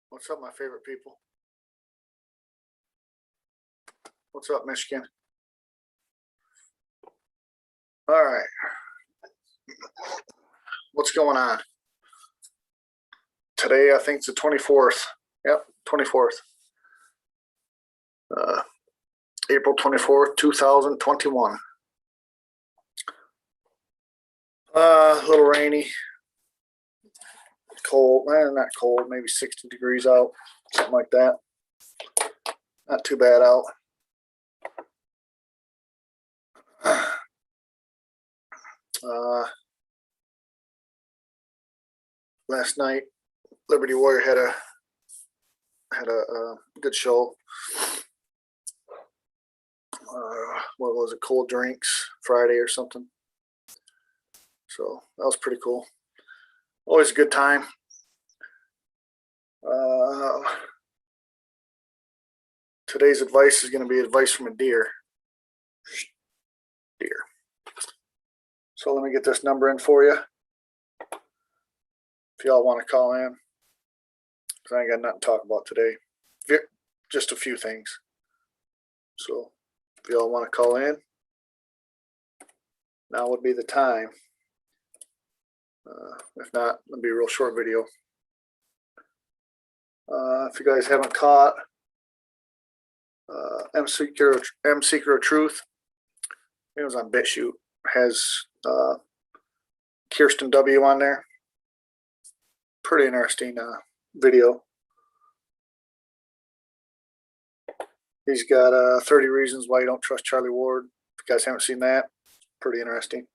What's up, my favorite people? What's up, Michigan? All right. What's going on? Today, I think it's the 24th. Yep, 24th. April 24th, 2021. A little rainy. Cold, not cold, maybe 60 degrees out, something like that. Not too bad out. Last night, Liberty Warrior had a good show. What was it? Cold drinks Friday or something. So that was pretty cool. Always a good time. Today's advice is going to be advice from a deer. So let me get this number in for you. If y'all want to call in. Because I ain't got nothing to talk about today. Just a few things. So if y'all want to call in, now would be the time. If not, it'll be a real short video. If you guys haven't caught M Seeker of Truth, it was on BitChute, has Kirsten W on there. Pretty interesting video. He's got 30 reasons why you don't trust Charlie Ward. If you guys haven't seen that, pretty interesting.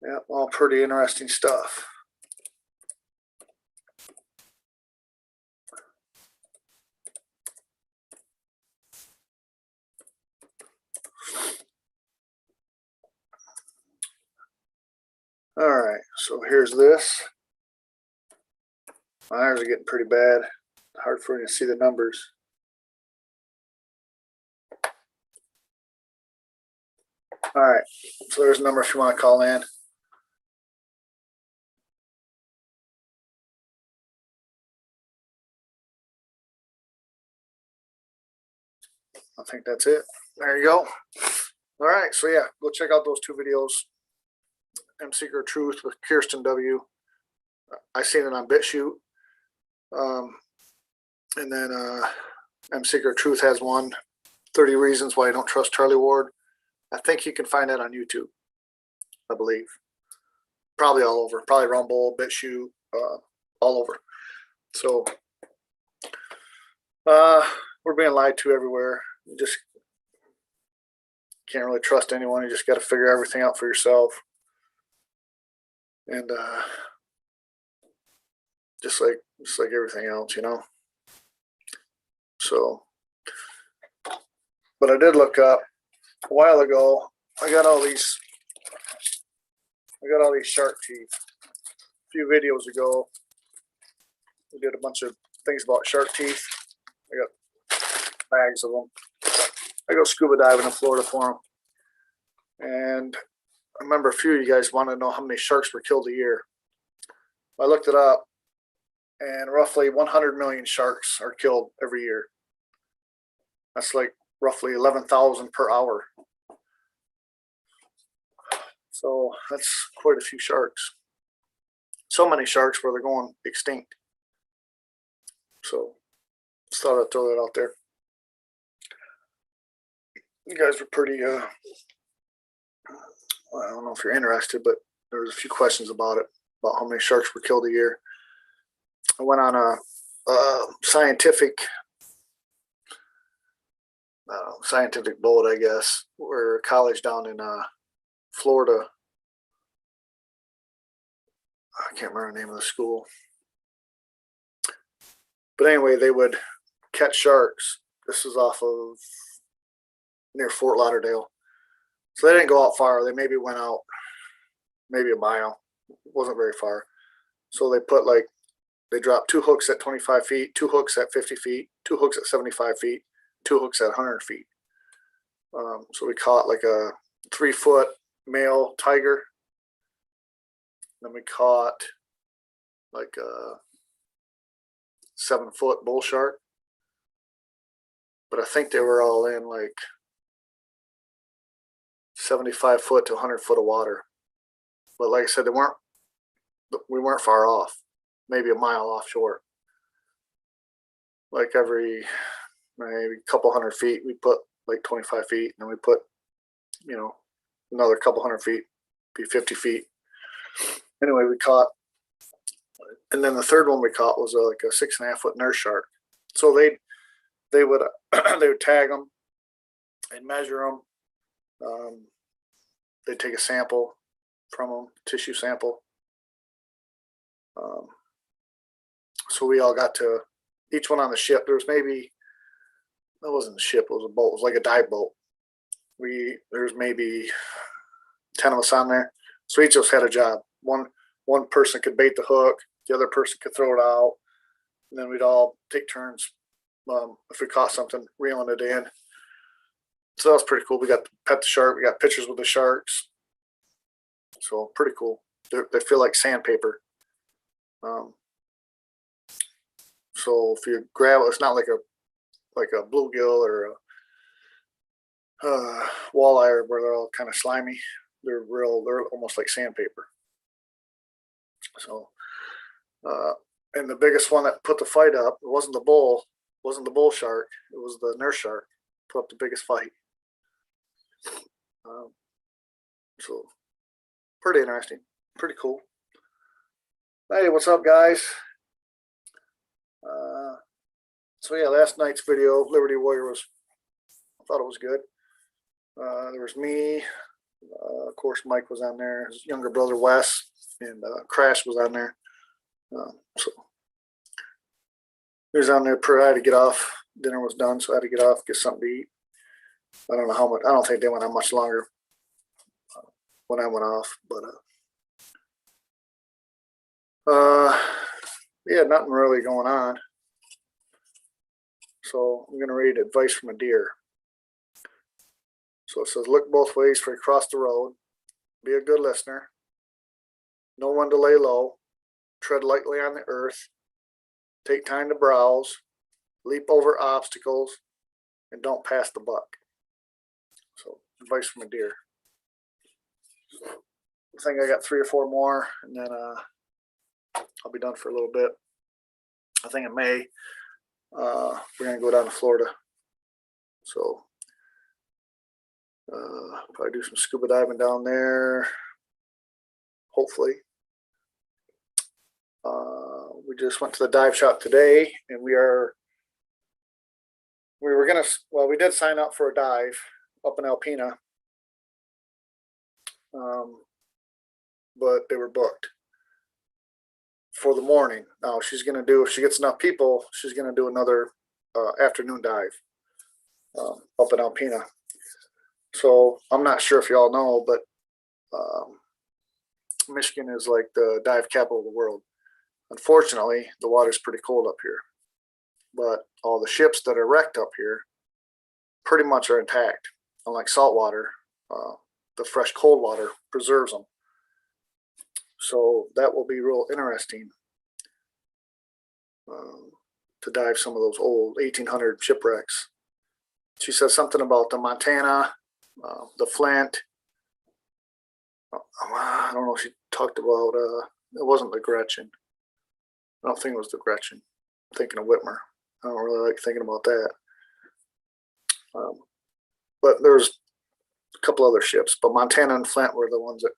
Yeah, all pretty interesting stuff. All right, so here's this. My eyes are getting pretty bad. Hard for me to see the numbers. All right, so there's a number if you want to call in. I think that's it. There you go. All right, so yeah, go check out those two videos. M Seeker of Truth with Kirsten W. I seen it on BitChute. And then M Seeker of Truth has one, 30 Reasons Why You Don't Trust Charlie Ward. I think you can find that on YouTube, I believe. Probably all over. Probably Rumble, BitChute, all over. So we're being lied to everywhere. You just can't really trust anyone. You just got to figure everything out for yourself. And just like everything else, you know. So, but I did look up a while ago. I got all these shark teeth. A few videos ago, we did a bunch of things about shark teeth. I got bags of them. I go scuba diving in Florida for them. And I remember a few of you guys wanted to know how many sharks were killed a year. I looked it up, and roughly 100 million sharks are killed every year. That's like roughly 11,000 per hour. So that's quite a few sharks. So many sharks where they're going extinct. So just thought I'd throw that out there. You guys were pretty, I don't know if you're interested, but there was a few questions about it, about how many sharks were killed a year. I went on a scientific boat, I guess. We're a college down in Florida. I can't remember the name of the school. But anyway, they would catch sharks. This is off of near Fort Lauderdale. So they didn't go out far. They maybe went out maybe a mile. It wasn't very far. So they dropped 2 hooks at 25 feet, 2 hooks at 50 feet, 2 hooks at 75 feet, 2 hooks at 100 feet. So we caught like a 3 foot, male tiger. Then we caught like a 7-foot bull shark. But I think they were all in like 75 foot to 100 foot of water. But like I said, we weren't far off, maybe a mile offshore. Like every maybe couple 100 feet, we put like 25 feet, and then we put, another couple 100 feet, be 50 feet. Anyway, we caught, and then the third one we caught was like a 6.5 foot nurse shark. So they would they would tag them and measure them. They'd take a sample from them, tissue sample. So we all got to, each one on the ship, there was maybe, that wasn't a ship, it was a boat, it was like a dive boat. There's maybe 10 of us on there. So each of us had a job. One person could bait the hook, the other person could throw it out, and then we'd all take turns, if we caught something, reeling it in. So that was pretty cool. We got to pet the shark. We got pictures with the sharks. So pretty cool. They feel like sandpaper. So if you grab it, it's not like a bluegill or a walleye where they're all kind of slimy. They're almost like sandpaper. So, and the biggest one that put the fight up, it wasn't the bull shark, it was the nurse shark, put up the biggest fight. So pretty interesting, pretty cool. Hey, what's up, guys? So yeah, last night's video, Liberty Warrior, I thought it was good. There was me, of course, Mike was on there, his younger brother Wes, and Crash was on there. So he was on there. I had to get off. Dinner was done, so I had to get off, get something to eat. I don't know how much. I don't think they went on much longer when I went off, but yeah, nothing really going on. So I'm gonna read advice from a deer. So it says, look both ways before you cross the road. Be a good listener. Know when to lay low. Tread lightly on the earth. Take time to browse. Leap over obstacles. And don't pass the buck. So advice from a deer. I think I got 3 or 4 more, and then I'll be done for a little bit. I think in May, we're gonna go down to Florida. So probably do some scuba diving down there. Hopefully. We just went to the dive shop today, and we did sign up for a dive up in Alpena, but they were booked for the morning. Now she's gonna do, if she gets enough people, she's gonna do another afternoon dive up in Alpena. So I'm not sure if y'all know, but Michigan is like the dive capital of the world. Unfortunately, the water's pretty cold up here, but all the ships that are wrecked up here pretty much are intact. Unlike salt water, the fresh cold water preserves them. So that will be real interesting to dive some of those old 1800 shipwrecks. She says something about the Montana, the Flint. I don't know if she talked about, it wasn't the Gretchen. I don't think it was the Gretchen. I'm thinking of Whitmer. I don't really like thinking about that. But there's a couple other ships, but Montana and Flint were the ones that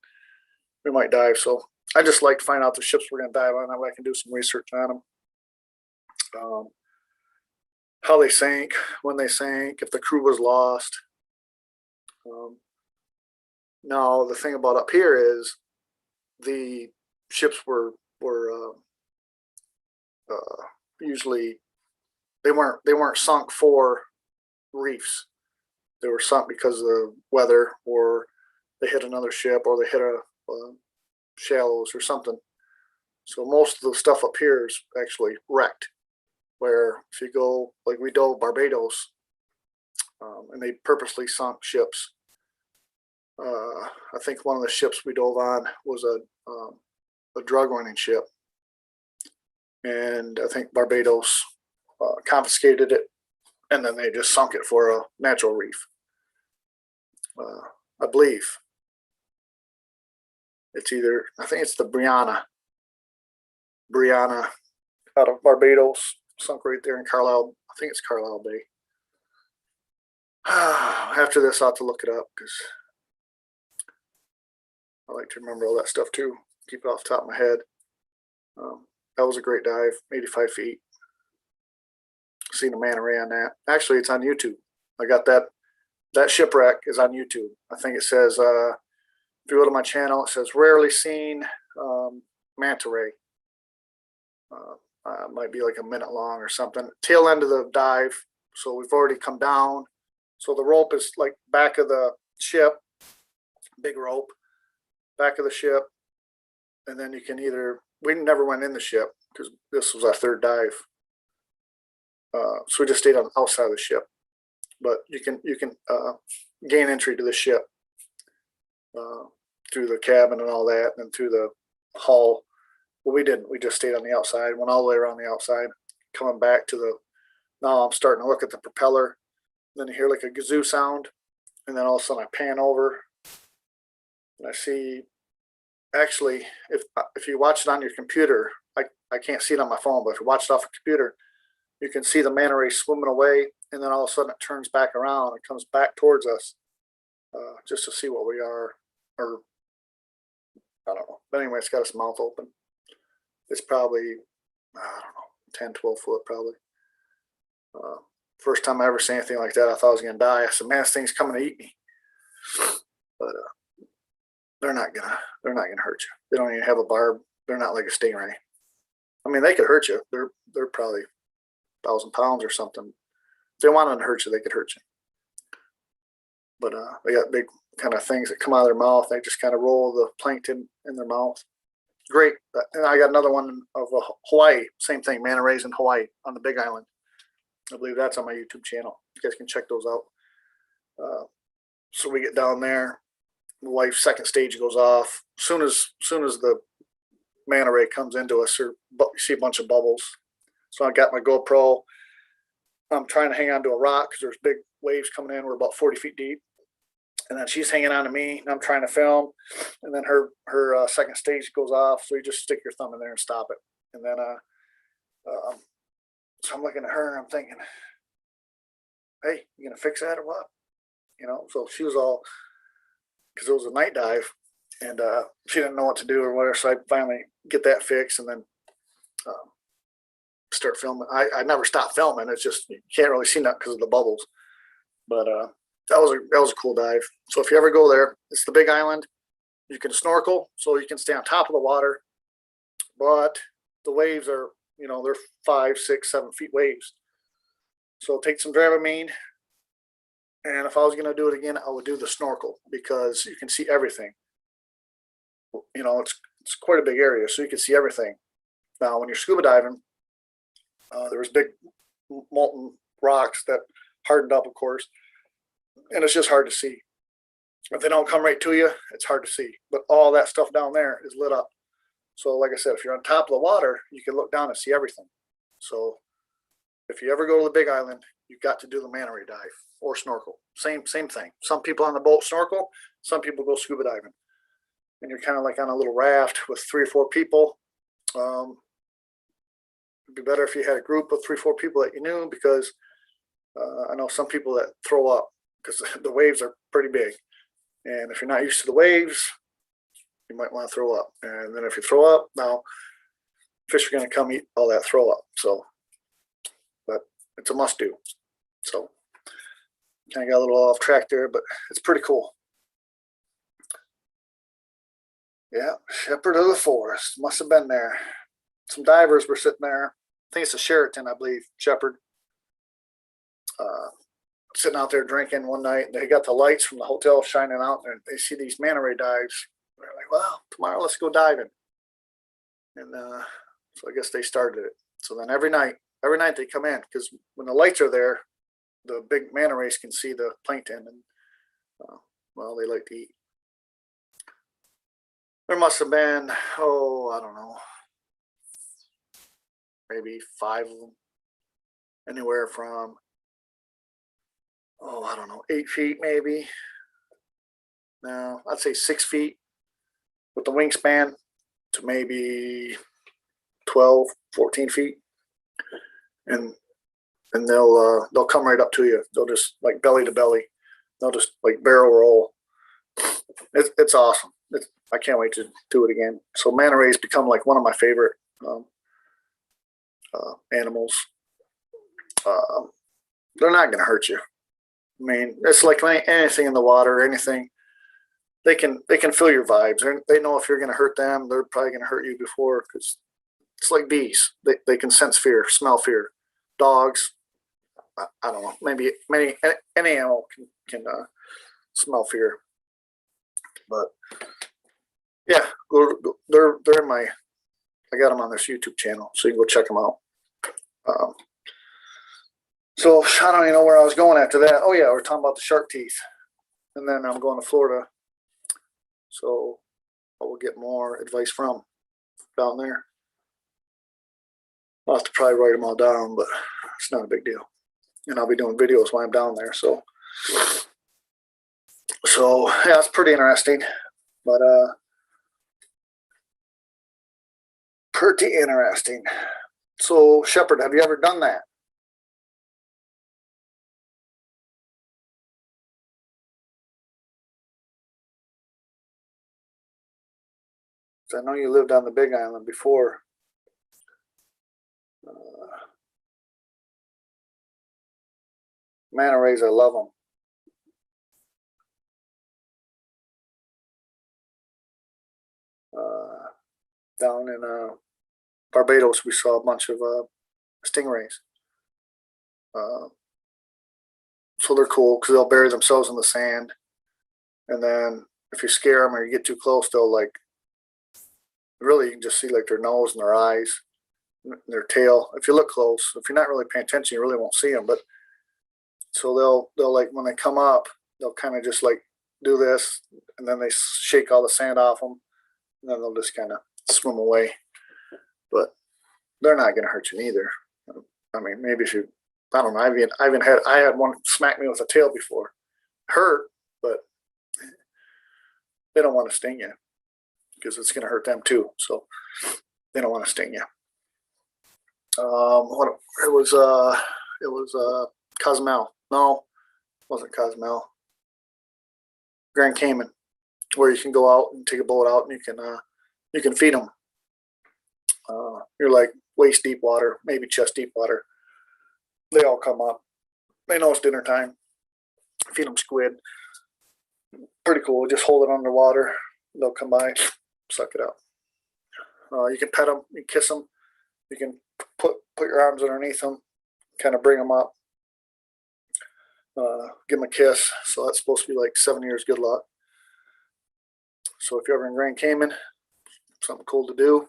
we might dive. So I just like to find out the ships we're going to dive on. That way I can do some research on them. How they sank, when they sank, if the crew was lost. Now the thing about up here is the ships were usually they weren't sunk for reefs. They were sunk because of the weather, or they hit another ship, or they hit a shallows or something. So most of the stuff up here is actually wrecked. Where if you go, like we dove Barbados, and they purposely sunk ships I think one of the ships we dove on was a drug running ship, and I think Barbados confiscated it, and then they just sunk it for a natural reef. I believe it's either, I think it's the Brianna out of Barbados, sunk right there in Carlisle. I think it's Carlisle Bay. After this, I'll have to look it up because I like to remember all that stuff too. Keep it off the top of my head. That was a great dive, 85 feet. Seen a manta ray on that. Actually, it's on YouTube. I got that. That shipwreck is on YouTube. I think it says, if you go to my channel, it says rarely seen manta ray. Might be like a minute long or something. Tail end of the dive. So we've already come down. So the rope is like back of the ship, big rope, back of the ship. And then you can either, we never went in the ship because this was our third dive. So we just stayed on the outside of the ship. But you can gain entry to the ship through the cabin and all that, and through the hull. Well, we didn't. We just stayed on the outside, went all the way around the outside, coming back to the, now I'm starting to look at the propeller. Then you hear like a gazoo sound, and then all of a sudden I pan over, and I see, actually, if you watch it on your computer, I can't see it on my phone, but if you watch it off a computer, you can see the manta ray swimming away, and then all of a sudden it turns back around and comes back towards us, just to see what we are, or I don't know. But anyway, it's got its mouth open. It's probably, I don't know, 10, 12 foot probably. First time I ever seen anything like that, I thought I was going to die. I said, man, this thing's coming to eat me. But they're not gonna hurt you. They don't even have a barb. They're not like a stingray. I mean, they could hurt you. They're probably 1,000 pounds or something. If they wanted to hurt you, they could hurt you. But they got big kind of things that come out of their mouth. They just kind of roll the plankton in their mouth. Great. And I got another one of Hawaii. Same thing, manta rays in Hawaii on the Big Island. I believe that's on my YouTube channel. You guys can check those out. So we get down there. The wife's second stage goes off. Soon as the manta ray comes into us, you see a bunch of bubbles. So I got my GoPro. I'm trying to hang on to a rock because there's big waves coming in. We're about 40 feet deep. And then she's hanging on to me, and I'm trying to film. And then her second stage goes off. So you just stick your thumb in there and stop it. And then so I'm looking at her and I'm thinking, hey, you gonna fix that or what? You know, so she was all, because it was a night dive, and she didn't know what to do or whatever. So I finally get that fixed, and then start filming. I never stopped filming. It's just you can't really see that because of the bubbles. But that was a cool dive. So if you ever go there, it's the Big Island. You can snorkel, so you can stay on top of the water, but the waves are, you know, they're 5, 6, 7 feet waves. So take some Dramamine. And if I was going to do it again, I would do the snorkel because you can see everything. You know, it's quite a big area, so you can see everything. Now, when you're scuba diving, there was big molten rocks that hardened up, of course, and it's just hard to see. If they don't come right to you, it's hard to see. But all that stuff down there is lit up. So like I said, if you're on top of the water, you can look down and see everything. So if you ever go to the Big Island, you've got to do the manta ray dive or snorkel. Same thing. Some people on the boat snorkel, some people go scuba diving. And you're kind of like on a little raft with 3 or 4 people. It'd be better if you had a group of 3 or 4 people that you knew, because I know some people that throw up because the waves are pretty big. And if you're not used to the waves, you might want to throw up. And then if you throw up, now fish are going to come eat all that throw up. So, but it's a must do. So kind of got a little off track there, but it's pretty cool. Yeah, Shepherd of the Forest. Must have been there. Some divers were sitting there. I think it's a Sheraton, I believe, Shepherd. Sitting out there drinking one night. They got the lights from the hotel shining out, and they see these manta ray dives. They're like, well, tomorrow let's go diving. And so I guess they started it. So then every night they come in, because when the lights are there, the big manta rays can see the plankton, and well, they like to eat. There must have been, oh, I don't know, maybe 5 of them. Anywhere from, oh, I don't know, 8 feet maybe. No, I'd say 6 feet with the wingspan to maybe 12, 14 feet. And they'll come right up to you. They'll just like belly to belly. They'll just like barrel roll. It's awesome. I can't wait to do it again. So manta rays become like one of my favorite animals. They're not going to hurt you. I mean, it's like anything in the water, anything. They can feel your vibes. They know if you're going to hurt them, they're probably going to hurt you before, because it's like bees. They can sense fear, smell fear. Dogs, I don't know. Maybe any animal can smell fear. But yeah, they're in my. I got them on this YouTube channel, so you can go check them out. So I don't even know where I was going after that. Oh yeah, we're talking about the shark teeth, and then I'm going to Florida, so I will get more advice from down there. I'll have to probably write them all down, but it's not a big deal. And I'll be doing videos while I'm down there, so yeah, it's pretty interesting. But pretty interesting. So Shepard, have you ever done that? I know you lived on the Big Island before. Manta rays, I love them. Down in Barbados, we saw a bunch of stingrays. So they're cool because they'll bury themselves in the sand, and then if you scare them or you get too close, they'll like really, you can just see like their nose and their eyes, and their tail. If you look close, if you're not really paying attention, you really won't see them. But so they'll like, when they come up, they'll kind of just like do this, and then they shake all the sand off them, and then they'll just kind of swim away. But they're not going to hurt you neither. I mean, maybe if you, I don't know. I had one smack me with a tail before. Hurt, but they don't want to sting you because it's going to hurt them too. So they don't want to sting you. It was Cozumel. No, it wasn't Cozumel. Grand Cayman, where you can go out and take a boat out and you can feed them. You're like waist deep water, maybe chest deep water. They all come up. They know it's dinner time. Feed them squid. Pretty cool. Just hold it underwater. They'll come by, suck it up. You can pet them. You can kiss them. You can put your arms underneath them, kind of bring them up. Give them a kiss. So that's supposed to be like 7 years good luck. So if you're ever in Grand Cayman, something cool to do.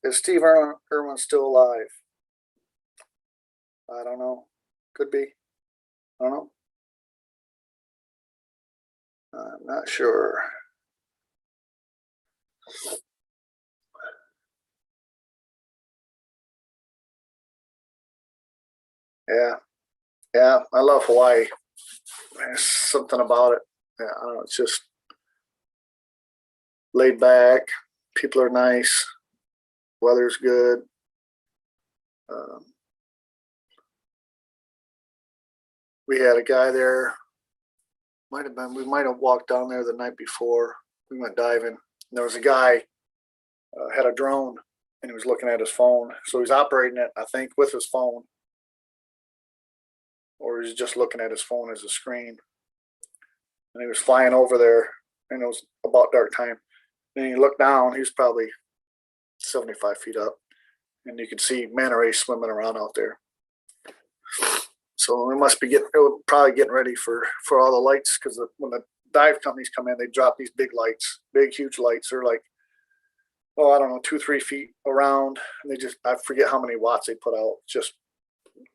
Is Steve Irwin still alive? I don't know. Could be. I don't know. I'm not sure. Yeah, I love Hawaii. There's something about it. Yeah, I don't know, it's just laid back. People are nice. Weather's good. We had a guy there. We might have walked down there the night before. We went diving. And there was a guy had a drone, and he was looking at his phone. So he's operating it, I think, with his phone, or he's just looking at his phone as a screen. And he was flying over there, and it was about dark time. And he looked down. He was probably 75 feet up, and you could see manta rays swimming around out there. So we must be probably getting ready for all the lights, because when the dive companies come in, they drop these big lights, big huge lights. They're like, oh, I don't know, 2-3 feet around, and I forget how many watts they put out. Just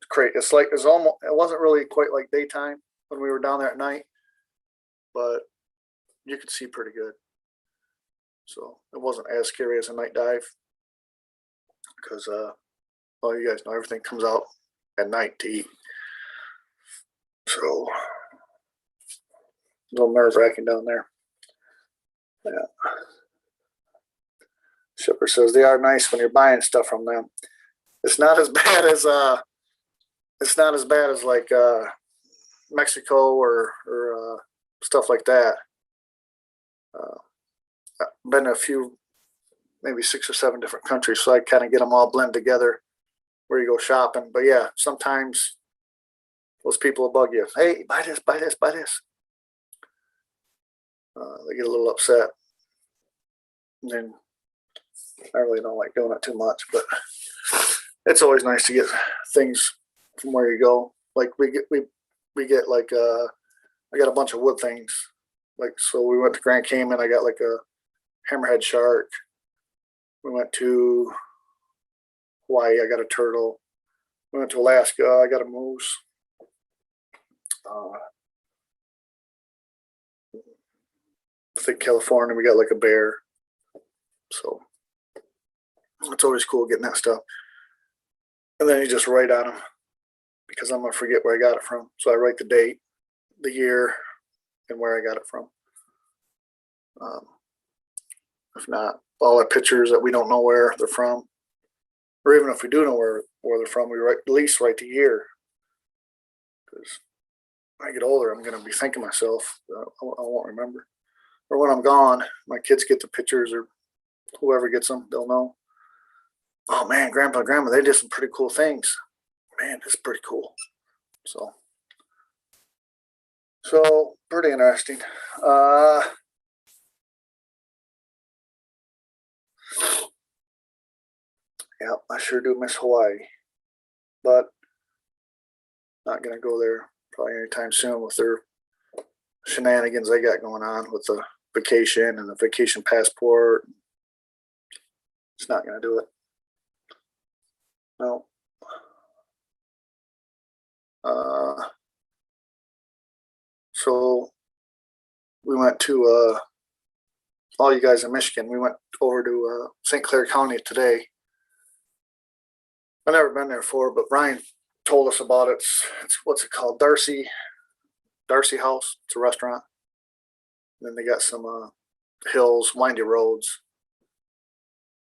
great. It wasn't really quite like daytime, when we were down there at night, but you could see pretty good. So it wasn't as scary as a night dive because, well, you guys know everything comes out at night to eat. So a little nerve-wracking down there. Yeah. Shipper says they are nice when you're buying stuff from them. It's not as bad as like Mexico or stuff like that. I've been to a few, maybe 6 or 7 different countries, so I kind of get them all blend together where you go shopping. But yeah, sometimes those people will bug you. Hey, buy this, buy this, buy this. They get a little upset. And then I really don't like doing it too much, but it's always nice to get things from where you go. Like we get like I got a bunch of wood things. Like, so we went to Grand Cayman. I got like a hammerhead shark. We went to Hawaii. I got a turtle. We went to Alaska. I got a moose. I think California, we got like a bear. So it's always cool getting that stuff. And then you just write on them because I'm going to forget where I got it from. So I write the date, the year, and where I got it from. If not, all the pictures that we don't know where they're from, or even if we do know where they're from, we at least write the year. Because when I get older, I'm going to be thinking myself, I won't remember. Or when I'm gone, my kids get the pictures, or whoever gets them, they'll know. Oh man, Grandpa and Grandma, they did some pretty cool things. Man, it's pretty cool. So pretty interesting. Yeah, I sure do miss Hawaii, but not gonna go there probably anytime soon with their shenanigans they got going on with the vacation and the vacation passport. It's not gonna do it. No. So we went to all you guys in Michigan. We went over to St. Clair County today. I've never been there before, but Ryan told us about it. It's what's it called? Darcy House. It's a restaurant. And then they got some hills, windy roads.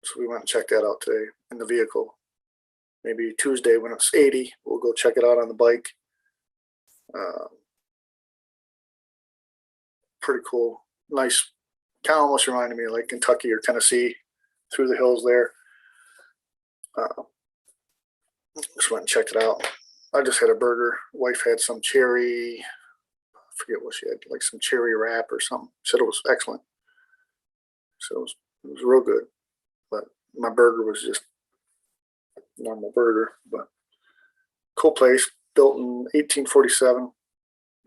So we went and checked that out today in the vehicle. Maybe Tuesday when it's 80, we'll go check it out on the bike. Pretty cool. Nice. Kind of almost reminded me of like Kentucky or Tennessee through the hills there. Just went and checked it out. I just had a burger. Wife had some cherry, I forget what she had, like some cherry wrap or something. Said it was excellent. So it was real good. But my burger was just a normal burger. But cool place, built in 1847.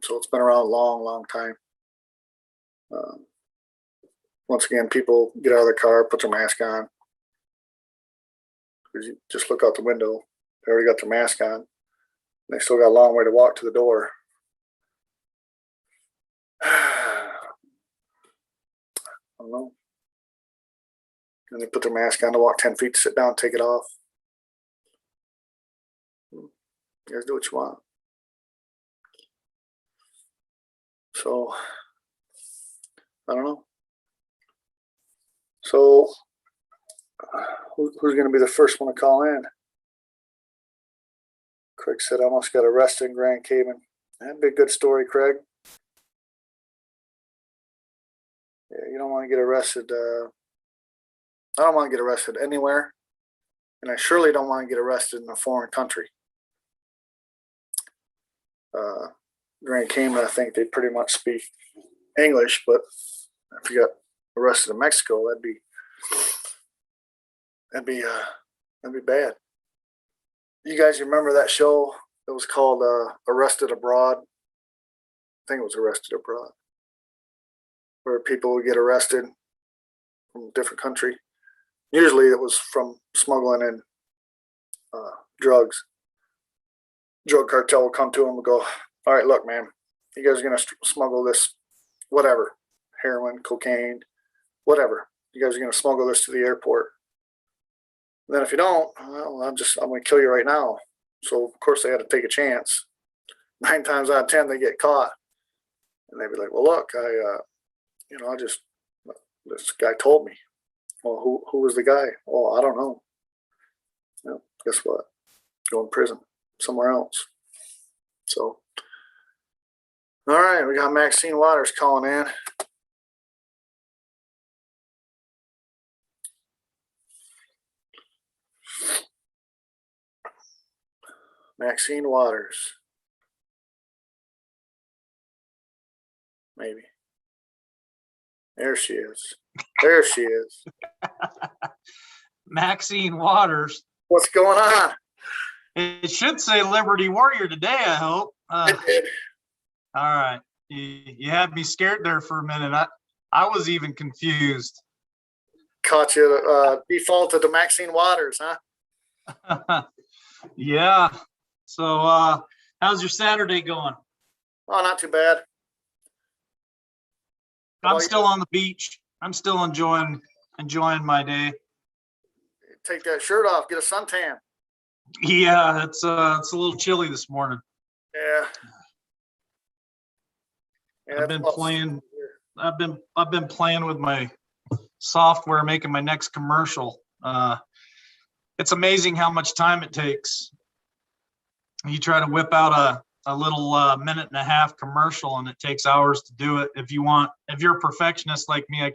So it's been around a long, long time. Once again, people get out of their car, put their mask on. Because you just look out the window. They already got their mask on. They still got a long way to walk to the door. I don't know. And they put their mask on to walk 10 feet, sit down, take it off. You guys do what you want. So, I don't know. So, who's going to be the first one to call in? Craig said, I almost got arrested in Grand Cayman. That'd be a good story, Craig. Yeah, you don't want to get arrested. I don't want to get arrested anywhere. And I surely don't want to get arrested in a foreign country. Grand Cayman, I think they pretty much speak English, but if you got arrested in Mexico, that'd be bad. You guys remember that show? It was called Arrested Abroad. I think it was Arrested Abroad, where people would get arrested from a different country. Usually it was from smuggling in drugs. Drug cartel would come to them and go, all right, look, man, you guys are going to smuggle this, whatever, heroin, cocaine, whatever. You guys are going to smuggle this to the airport. And then if you don't, well, I'm going to kill you right now. So of course they had to take a chance. 9 times out of 10, they get caught. And they'd be like, well, look, this guy told me. Well, who was the guy? Oh, I don't know. Well, guess what? Go in prison somewhere else. So, all right, we got Maxine Waters calling in. Maxine Waters. Maybe. There she is. There she is. Maxine Waters. What's going on? It should say Liberty Warrior today, I hope. It did. All right. You had me scared there for a minute. I was even confused. Caught you defaulted to Maxine Waters, huh? Yeah. So how's your Saturday going? Oh, not too bad. I'm still on the beach. I'm still enjoying my day. Take that shirt off, get a suntan. Yeah, it's a little chilly this morning. Yeah. I've been playing with my software, making my next commercial. It's amazing how much time it takes. You try to whip out a little 1.5-minute commercial, and it takes hours to do it. If you're a perfectionist like me, I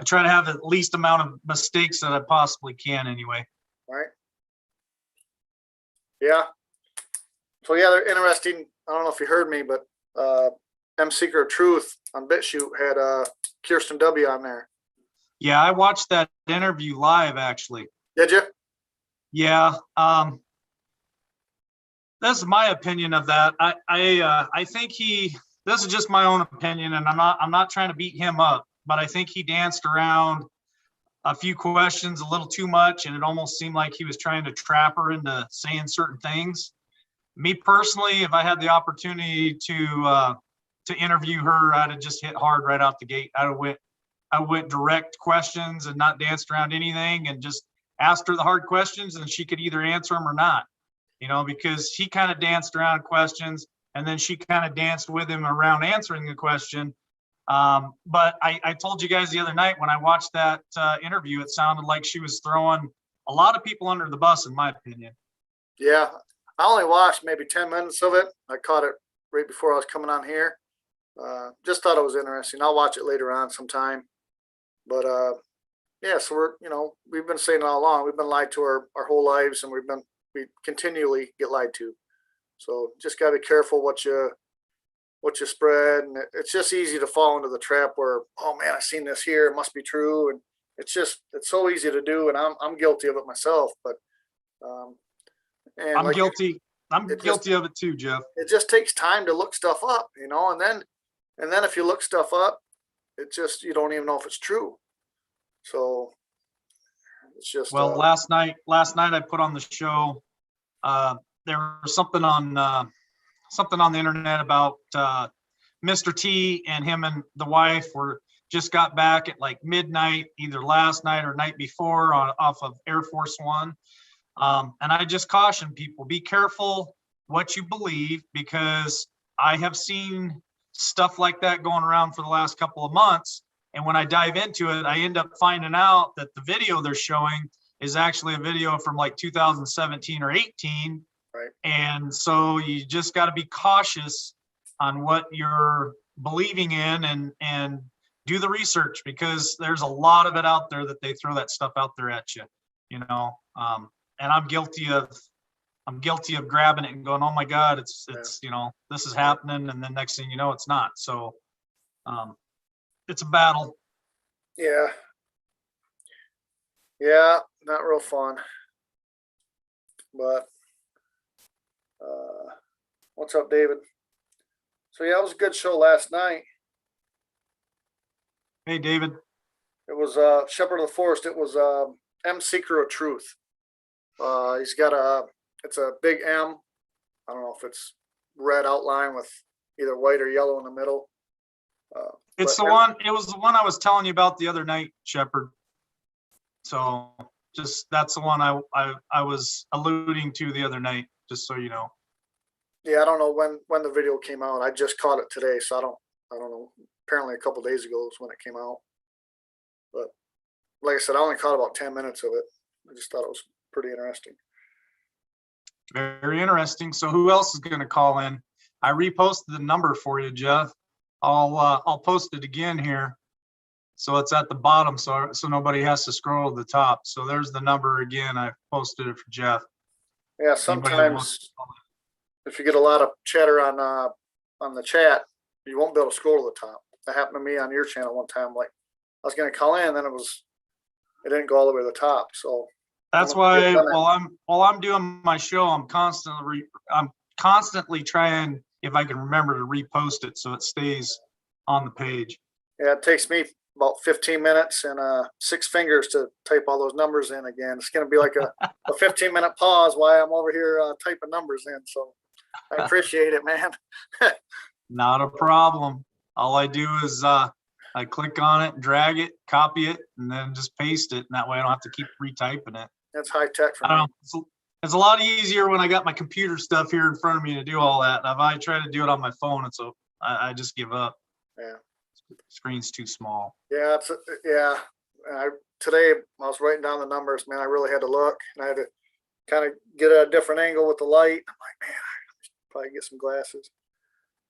try to have at least amount of mistakes that I possibly can anyway. Right. Yeah. So yeah, they're interesting. I don't know if you heard me, but M Seeker of Truth on BitChute had Kirsten W on there. Yeah, I watched that interview live actually. Did you? Yeah. That's my opinion of that. I think this is just my own opinion, and I'm not trying to beat him up, but I think he danced around a few questions a little too much, and it almost seemed like he was trying to trap her into saying certain things. Me personally, if I had the opportunity to interview her, I'd have just hit hard right out the gate. I went direct questions and not danced around anything, and just asked her the hard questions, and she could either answer them or not. Because he kind of danced around questions, and then she kind of danced with him around answering the question. But I told you guys the other night when I watched that interview, it sounded like she was throwing a lot of people under the bus, in my opinion. Yeah, I only watched maybe 10 minutes of it. I caught it right before I was coming on here. Just thought it was interesting. I'll watch it later on sometime. But yeah, so we've been saying all along, we've been lied to our whole lives, and we continually get lied to. So just got to be careful what you spread. And it's just easy to fall into the trap where, oh man, I've seen this here, it must be true. And it's so easy to do. And I'm guilty of it myself, but I'm guilty. I'm guilty of it too, Jeff. It just takes time to look stuff up, and then if you look stuff up, you don't even know if it's true. So it's just, well, last night I put on the show, there was something on the internet about Mr. T and him and the wife just got back at like midnight, either last night or night before, off of Air Force One. And I just caution people, be careful what you believe, because I have seen stuff like that going around for the last couple of months. And when I dive into it, I end up finding out that the video they're showing is actually a video from like 2017 or 18. Right. And so you just got to be cautious on what you're believing in, and do the research, because there's a lot of it out there that they throw that stuff out there at you, and I'm guilty of grabbing it and going, oh my God, it's this is happening. And then next thing you know, it's not. So it's a battle. Yeah. Yeah. Not real fun, but what's up, David? So yeah, it was a good show last night. Hey, David. It was Shepherd of the Forest. It was M Seeker of Truth. He's got it's a big M. I don't know if it's red outline with either white or yellow in the middle. It's But the one, it was the one I was telling you about the other night, Shepherd. So just, that's the one I was alluding to the other night, just so you know. Yeah, I don't know when the video came out. I just caught it today, so I don't know. Apparently a couple days ago is when it came out. But like I said, I only caught about 10 minutes of it. I just thought it was pretty interesting. Very interesting. So who else is going to call in? I reposted the number for you, Jeff. I'll post it again here. So it's at the bottom, so nobody has to scroll to the top. So there's the number again. I posted it for Jeff. Yeah, Anybody that wants sometimes to call in. if you get a lot of chatter on the chat, you won't be able to scroll to the top. That happened to me on your channel one time. Like I was going to call in, then it didn't go all the way to the top. So That's why while I'm doing my show, I'm constantly trying, if I can remember, to repost it so it stays on the page. yeah, it takes me about 15 minutes and 6 fingers to type all those numbers in again. It's going to be like a 15-minute pause while I'm over here typing numbers in. So I appreciate it, man. Not a problem. All I do is I click on it, drag it, copy it, and then just paste it. And that way I don't have to keep retyping it. That's high tech for I don't me. know. It's a lot easier when I got my computer stuff here in front of me to do all that. If I try to do it on my phone, I just give up. Yeah. Screen's too small. Yeah, today I was writing down the numbers, man. I really had to look, and I had to kind of get a different angle with the light. I'm like, man, I should probably get some glasses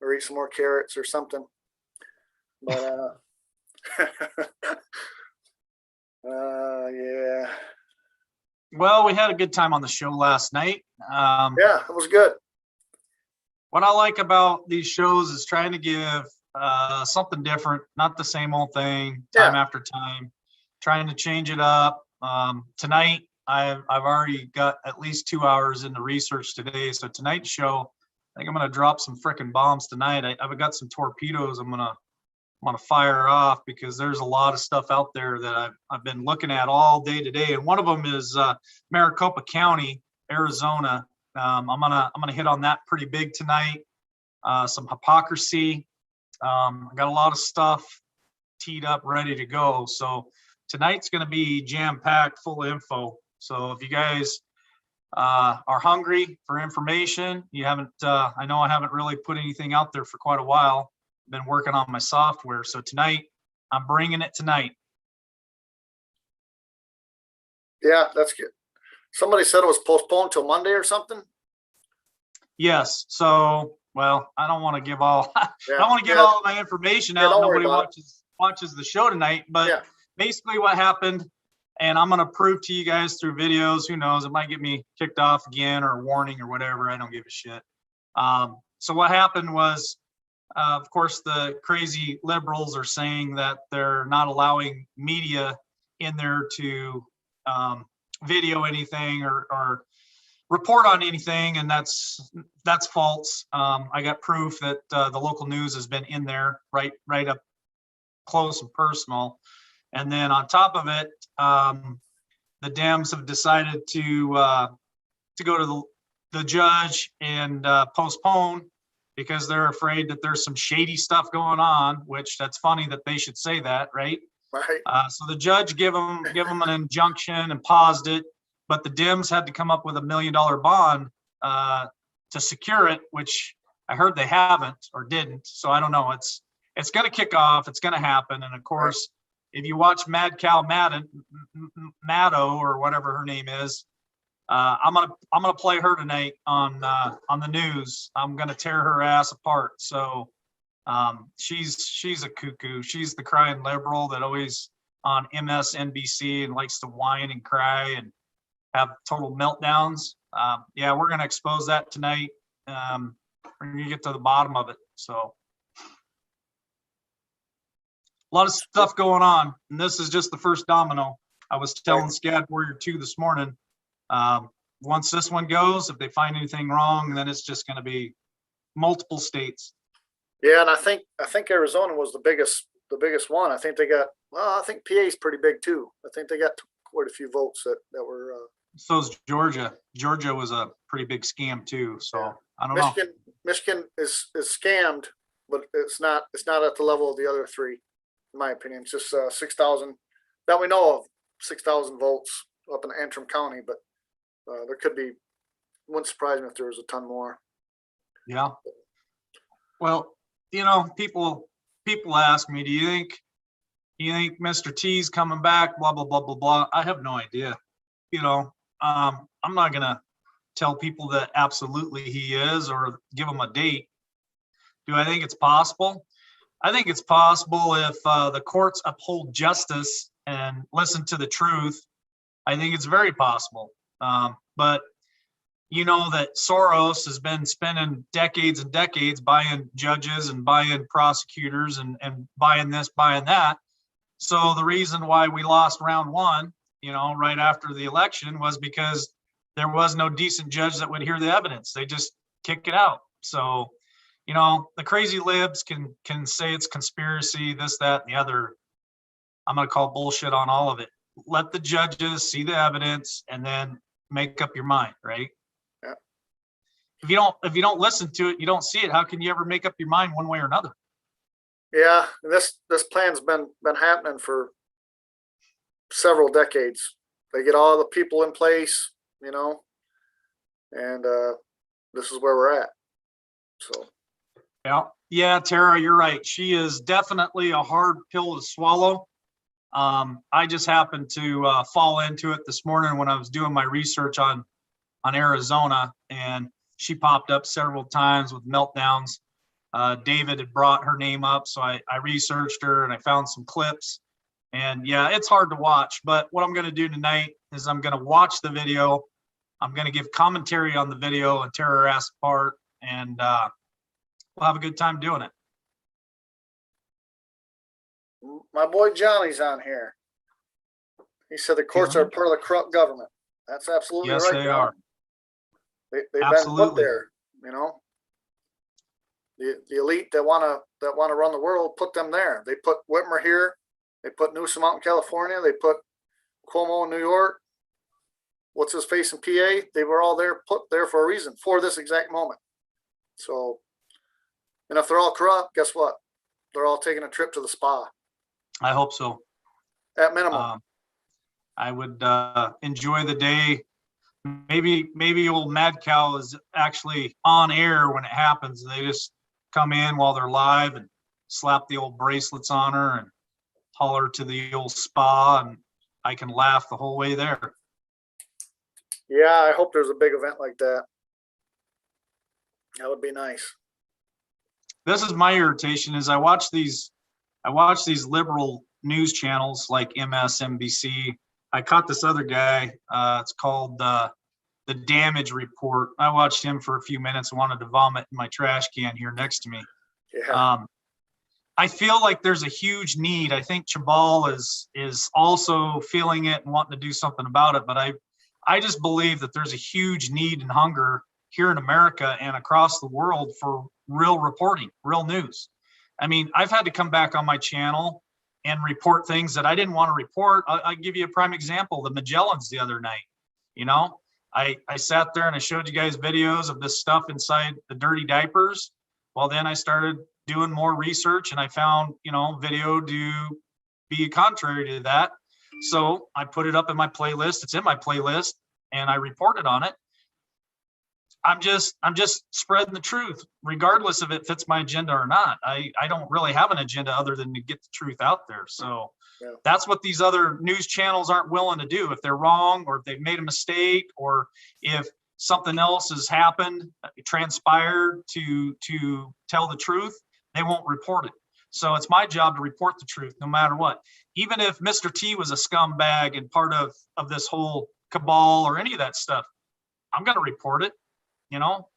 or eat some more carrots or something. But yeah. Well, we had a good time on the show last night. Yeah, it was good. What I like about these shows is trying to give something different, not the same old thing time after time, trying to change it up. Tonight, I've already got at least 2 hours in the research today. So tonight's show, I think I'm going to drop some frickin' bombs tonight. I've got some torpedoes I'm gonna fire off, because there's a lot of stuff out there that I've been looking at all day today. And one of them is Maricopa County, Arizona. I'm gonna hit on that pretty big tonight. Some hypocrisy. I got a lot of stuff teed up, ready to go. So tonight's gonna be jam-packed, full of info. So if you guys are hungry for information, you haven't, I know I haven't really put anything out there for quite a while. Been working on my software. So tonight, I'm bringing it tonight. Yeah, that's good. Somebody said it was postponed till Monday or something. Yes. So, well, I don't want to give all, I Yeah. don't want to give all my information out. don't worry Nobody about watches the show tonight, but basically what happened, and I'm going to prove to you guys through videos, who knows, it might get me kicked off again or a warning or whatever. I don't give a shit. So what happened was, of course, the crazy liberals are saying that they're not allowing media in there to video anything or report on anything, and that's false. I got proof that the local news has been in there, right up close and personal. And then on top of it, the Dems have decided to go to the judge and postpone, because they're afraid that there's some shady stuff going on, which that's funny that they should say that, right? Right. So the judge give them an injunction and paused it, but the Dems had to come up with $1 million bond to secure it, which I heard they haven't or didn't. So I don't know. It's going to kick off. It's going to happen. And of course, if you watch Mad Cow Maddo or whatever her name is, I'm gonna play her tonight on the news. I'm gonna tear her ass apart. So she's a cuckoo. She's the crying liberal that always on MSNBC and likes to whine and cry and have total meltdowns. Yeah, we're gonna expose that tonight. We're gonna get to the bottom of it. So a lot of stuff going on, and this is just the first domino. I was telling Scad Warrior 2 this morning. Once this one goes, if they find anything wrong, then it's just going to be multiple states. Yeah, and I think Arizona was the biggest one. I think they got, well, I think PA is pretty big too. I think they got quite a few votes that were. So's Georgia. Georgia was a pretty big scam too. So I don't know. Michigan is scammed but it's not at the level of the other three, in my opinion. It's just 6,000 that we know of, 6,000 votes up in Antrim County, but there could be. Wouldn't surprise me if there was a ton more. Yeah. Well, people ask me, do you think Mr. T's coming back? Blah, blah, blah, blah, blah. I have no idea. I'm not gonna tell people that absolutely he is or give them a date. Do I think it's possible? I think it's possible if the courts uphold justice and listen to the truth. I think it's very possible. But you know that Soros has been spending decades and decades buying judges and buying prosecutors and buying this, buying that. So the reason why we lost round one, right after the election, was because there was no decent judge that would hear the evidence. They just kick it out. So, the crazy libs can say it's conspiracy, this, that, and the other. I'm going to call bullshit on all of it. Let the judges see the evidence and then make up your mind, right? Yeah. If you don't listen to it, you don't see it. How can you ever make up your mind one way or another? Yeah, this plan's been happening for several decades. They get all the people in place, and this is where we're at. So. Yeah, Tara, you're right. She is definitely a hard pill to swallow. I just happened to fall into it this morning when I was doing my research on Arizona, and she popped up several times with meltdowns. David had brought her name up, so I researched her and I found some clips. And yeah, it's hard to watch, but what I'm going to do tonight is I'm going to watch the video. I'm going to give commentary on the video and tear her ass apart, and we'll have a good time doing it. My boy Johnny's on here. He said the courts are part of the corrupt government. That's absolutely right. Yes, they are. They've been put there, The elite that want to run the world put them there. They put Whitmer here. They put Newsom out in California. They put Cuomo in New York. What's his face in PA? They were all there, put there for a reason, for this exact moment. So, and if they're all corrupt, guess what? They're all taking a trip to the spa. I hope so. At minimum. I would enjoy the day. Maybe old Mad Cow is actually on air when it happens. They just come in while they're live and slap the old bracelets on her and holler to the old spa, and I can laugh the whole way there. Yeah, I hope there's a big event like that. That would be nice. This is my irritation is I watch these liberal news channels like MSNBC. I caught this other guy. It's called The Damage Report. I watched him for a few minutes and wanted to vomit in my trash can here next to me. Yeah. I feel like there's a huge need. I think Chabal is also feeling it and wanting to do something about it. But I just believe that there's a huge need and hunger here in America and across the world for real reporting, real news. I mean, I've had to come back on my channel and report things that I didn't want to report. I'll give you a prime example, the Magellans the other night. I sat there and I showed you guys videos of this stuff inside the dirty diapers. Well, then I started doing more research and I found, video to be contrary to that. So I put it up in my playlist. It's in my playlist and I reported on it. I'm just spreading the truth, regardless if it fits my agenda or not. I don't really have an agenda other than to get the truth out there. So yeah. That's what these other news channels aren't willing to do. If they're wrong or if they've made a mistake or if something else has happened, transpired to tell the truth, they won't report it. So it's my job to report the truth no matter what. Even if Mr. T was a scumbag and part of this whole cabal or any of that stuff, I'm going to report it.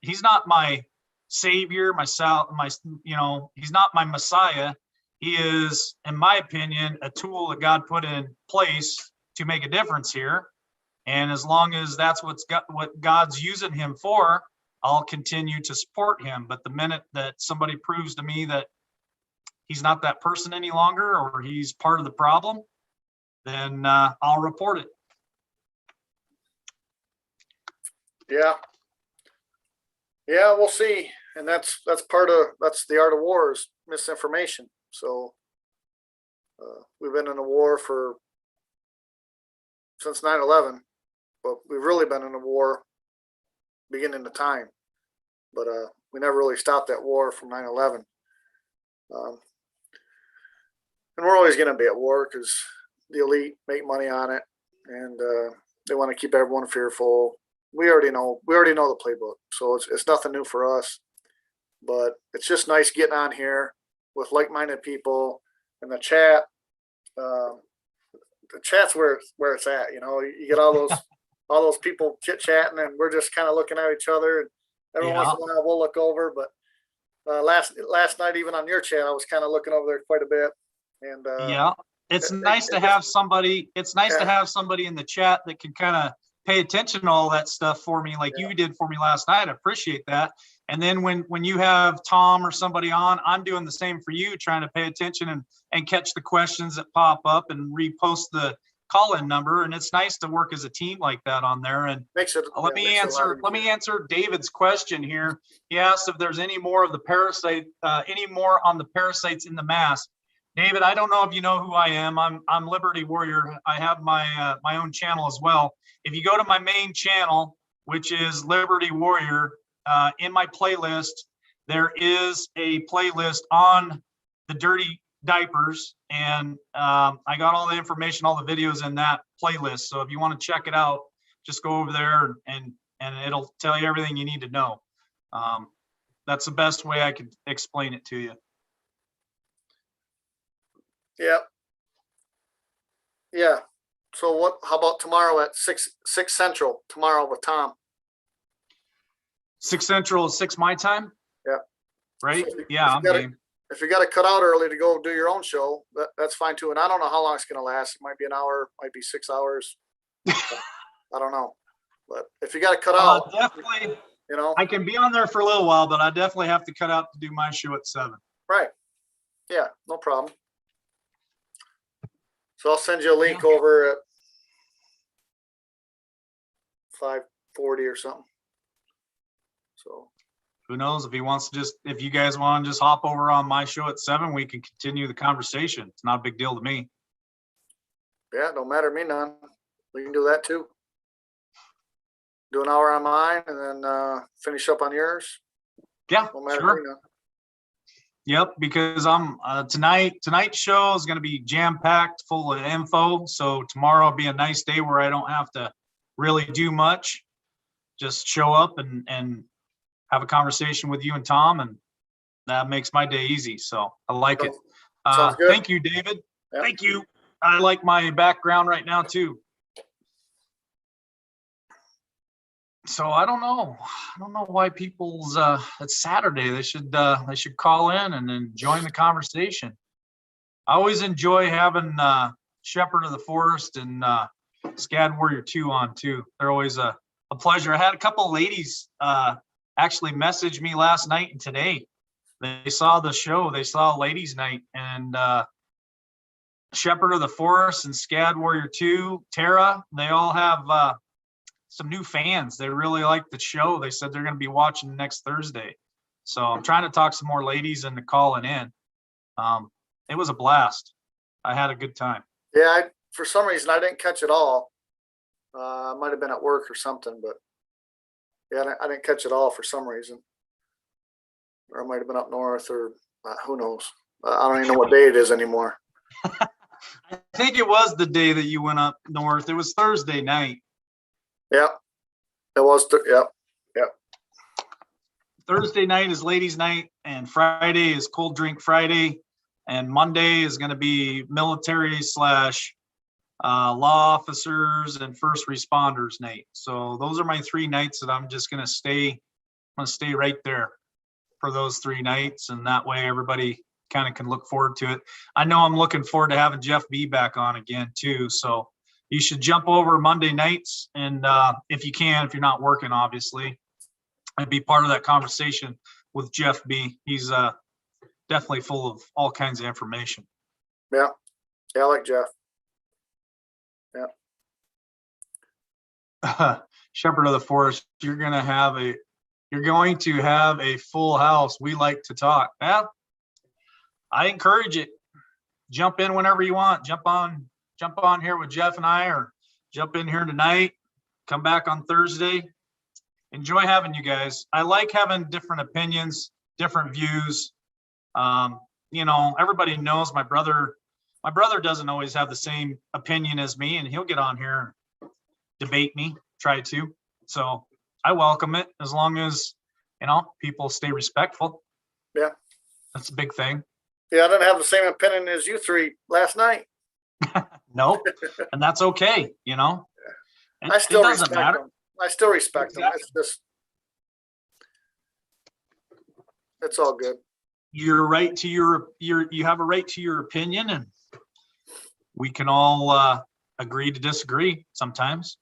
He's not my savior, he's not my Messiah. He is, in my opinion, a tool that God put in place to make a difference here. And as long as that's what God's using him for, I'll continue to support him. But the minute that somebody proves to me that he's not that person any longer or he's part of the problem, then I'll report it. Yeah, we'll see. and that's that's the art of war is misinformation. So we've been in a war since 9/11, but we've really been in a war beginning of time. But we never really stopped that war from 9/11. And we're always going to be at war because the elite make money on it, and they want to keep everyone fearful. We already know the playbook, so it's nothing new for us. But it's just nice getting on here with like-minded people, and the chat. The chat's where it's at. You get all those people chit-chatting, and we're just kind of looking at each other. And every once in a while, we'll look over. But last night, even on your chat, I was kind of looking over there quite a bit. And it's nice to have somebody. It's nice to have somebody in the chat that can kind of pay attention to all that stuff for me, like you did for me last night. I appreciate that. And then when you have Tom or somebody on, I'm doing the same for you, trying to pay attention and catch the questions that pop up and repost the call-in number. And it's nice to work as a team like that on there. And let me answer David's question here. He asked if there's any more on the parasites in the mass. David, I don't know if you know who I am. I'm Liberty Warrior. I have my my own channel as well. If you go to my main channel, which is Liberty Warrior, in my playlist, there is a playlist on the dirty diapers, and I got all the information, all the videos in that playlist. So if you want to check it out, just go over there and it'll tell you everything you need to know. That's the best way I could explain it to you. Yeah. So how about tomorrow at 6 Central, tomorrow with Tom? 6 Central is 6 my time? Yeah. Right? So I'm game. If you got to cut out early to go do your own show, that's fine too. And I don't know how long it's going to last. It might be an hour, might be 6 hours. I don't know. But if you got to cut out, definitely, I can be on there for a little while, but I definitely have to cut out to do my show at 7. Right. Yeah, no problem. So I'll send you a link over at 5:40 or something. So who knows, if you guys want to just hop over on my show at 7, we can continue the conversation. It's not a big deal to me. Yeah, don't matter to me none. We can do that too. Do an hour on mine and then finish up on yours. Yeah, don't matter sure. to me none. Yep, because I'm tonight's show is going to be jam-packed full of info. So tomorrow will be a nice day where I don't have to really do much. Just show up and have a conversation with you and Tom, and that makes my day easy. So I like it. Thank you, David. Yep. Thank you. I like my background right now too. So I don't know why people's it's Saturday. They should call in and then join the conversation. I always enjoy having Shepherd of the Forest and Scad Warrior 2 on too. They're always a pleasure. I had a couple of ladies actually message me last night and today. They saw the show. They saw Ladies Night, and Shepherd of the Forest and Scad Warrior 2, Tara, they all have some new fans. They really like the show. They said they're going to be watching next Thursday. So I'm trying to talk some more ladies into calling in. It was a blast. I had a good time. Yeah, for some reason I didn't catch it all. I might have been at work or something, but yeah, I didn't catch it all for some reason. Or I might have been up north, or who knows. I don't even know what day it is anymore. I think it was the day that you went up north. It was Thursday night. Yep. It was. Yep. Thursday night is Ladies Night, and Friday is Cold Drink Friday, and Monday is going to be military / law officers and first responders night. So those are my 3 nights that I'm just going to stay. I'm going to stay right there for those 3 nights, and that way everybody kind of can look forward to it. I know I'm looking forward to having Jeff B back on again too. So you should jump over Monday nights, and if you can, if you're not working, obviously, and be part of that conversation with Jeff B. He's definitely full of all kinds of information. Yeah, I like Jeff. Yeah. Shepherd of the Forest, you're gonna have you're going to have a full house. We like to talk. Yeah, I encourage it. Jump in whenever you want. Jump on here with Jeff and I, or jump in here tonight. Come back on Thursday. Enjoy having you guys. I like having different opinions, different views. You know, everybody knows my brother doesn't always have the same opinion as me, and he'll get on here and debate me, try to. So I welcome it, as long as, you know, people stay respectful. Yeah. That's a big thing. Yeah, I didn't have the same opinion as you three last night. Nope. And that's okay, you know. I still It doesn't respect matter. them. I still respect them. It's just, it's all good. You're right to you have a right to your opinion, and we can all agree to disagree sometimes.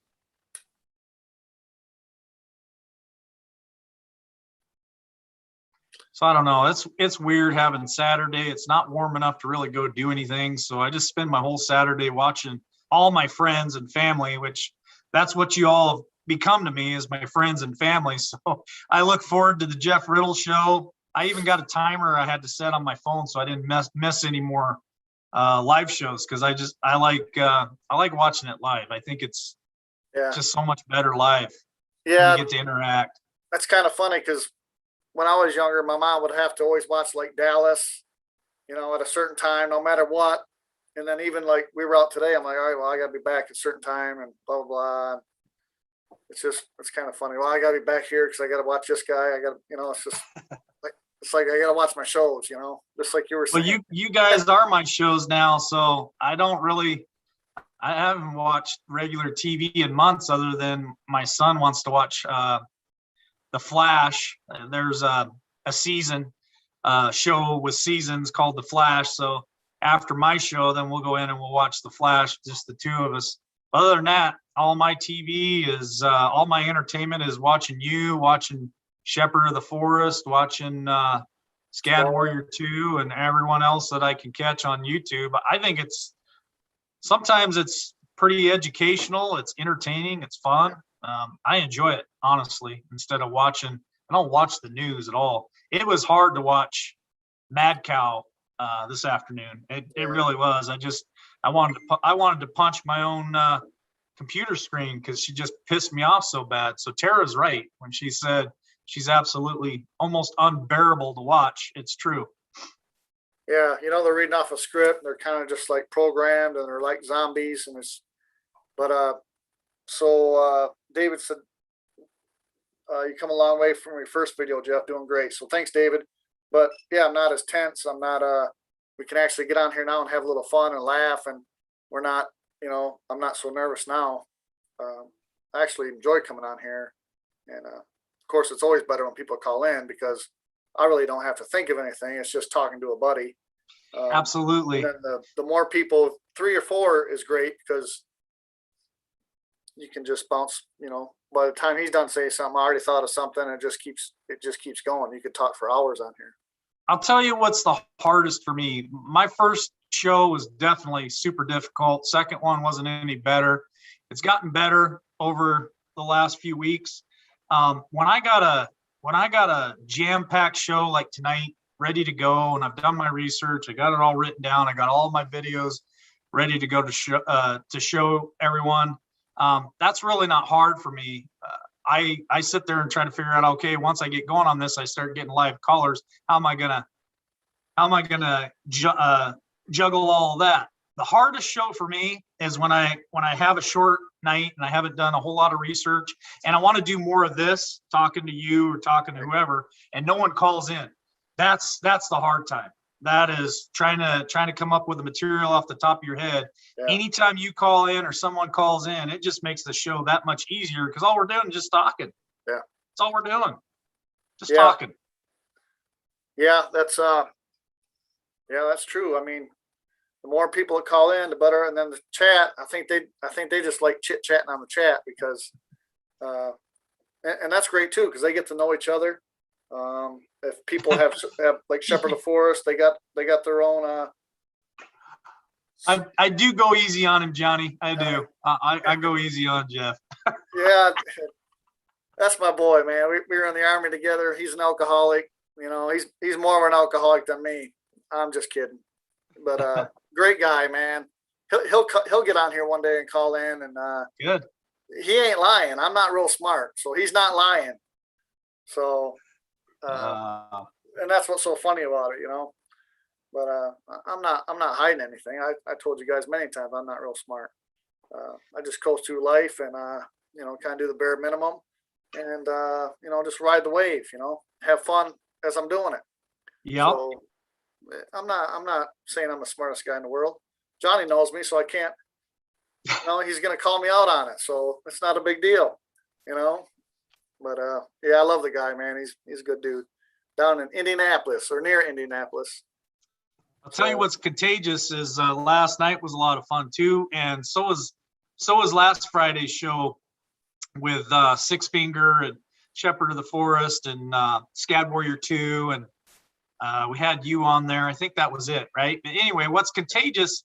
So I don't know. It's weird having Saturday. It's not warm enough to really go do anything. So I just spend my whole Saturday watching all my friends and family, which that's what you all have become to me, is my friends and family. So I look forward to the Jeff Riddle show. I even got a timer I had to set on my phone so I didn't miss any more live shows, because I like watching it live. I think it's just so much better live. Yeah, you get to interact. That's kind of funny, because when I was younger, my mom would have to always watch like Dallas, you know, at a certain time, no matter what. And then even like we were out today, I'm like, all right, well, I got to be back at a certain time and blah, blah, blah. It's kind of funny. Well, I got to be back here because I got to watch this guy. I got to, you know, it's just like I got to watch my shows, you know, just like you were saying. Well, you guys are my shows now, so I haven't watched regular TV in months, other than my son wants to watch The Flash. There's a season show with seasons called The Flash. So after my show, then we'll go in and we'll watch The Flash, just the two of us. Other than that, all my TV is all my entertainment is watching Shepherd of the Forest, watching Scad Warrior 2, and everyone else that I can catch on YouTube. I think sometimes it's pretty educational, it's entertaining, it's fun. I enjoy it, honestly, instead of watching. I don't watch the news at all. It was hard to watch Mad Cow this afternoon. It really was. I wanted to punch my own computer screen, because she just pissed me off so bad. So Tara's right when she said she's absolutely almost unbearable to watch. It's true. Yeah, you know, they're reading off a script. They're kind of just like programmed, and they're like zombies. So David said, you come a long way from your first video, Jeff. Doing great. So thanks, David. But yeah, I'm not as tense. I'm not. We can actually get on here now and have a little fun and laugh, and we're not. You know, I'm not so nervous now. I actually enjoy coming on here, and of course, it's always better when people call in, because I really don't have to think of anything. It's just talking to a buddy. Absolutely. And then the more people, 3 or 4 is great, because you can just bounce, you know, by the time he's done saying something, I already thought of something, and it just keeps going. You could talk for hours on here. I'll tell you what's the hardest for me. My first show was definitely super difficult. Second one wasn't any better. It's gotten better over the last few weeks. When I got a jam-packed show like tonight ready to go, and I've done my research, I got it all written down, I got all my videos ready to go to show everyone. That's really not hard for me. I sit there and try to figure out, okay, once I get going on this, I start getting live callers. How am I gonna juggle all of that? The hardest show for me is when I have a short night and I haven't done a whole lot of research, and I want to do more of this, talking to you or talking to whoever, and no one calls in. That's the hard time. That is trying to come up with the material off the top of your head. Yeah. Anytime you call in or someone calls in, it just makes the show that much easier, because all we're doing is just talking. Yeah. That's all we're doing. Just talking. Yeah, that's true. I mean, the more people that call in, the better. And then the chat, I think they just like chit chatting on the chat, because and that's great too, because they get to know each other. If people have like Shepherd of the Forest, they got their own. I do go easy on him, Johnny. I do. I go easy on Jeff. Yeah, That's my boy, man. We were in the Army together. He's an alcoholic. You know, he's more of an alcoholic than me. I'm just kidding. But great guy, man. He'll get on here one day and call in, and Good. he ain't lying. I'm not real smart, so he's not lying. So, and that's what's so funny about it, you know. But I'm not hiding anything. I told you guys many times I'm not real smart. I just coast through life and you know, kind of do the bare minimum, and you know, just ride the wave. You know, have fun as I'm doing it. Yep. So I'm not saying I'm the smartest guy in the world. Johnny knows me, so I can't. You know, he's gonna call me out on it, so it's not a big deal. You know, but yeah, I love the guy, man. He's a good dude down in Indianapolis or near Indianapolis. I'll tell you what's contagious is last night was a lot of fun too, and so was last Friday's show with Six Finger and Shepherd of the Forest and Scad Warrior 2, and we had you on there. I think that was it, right? But anyway, what's contagious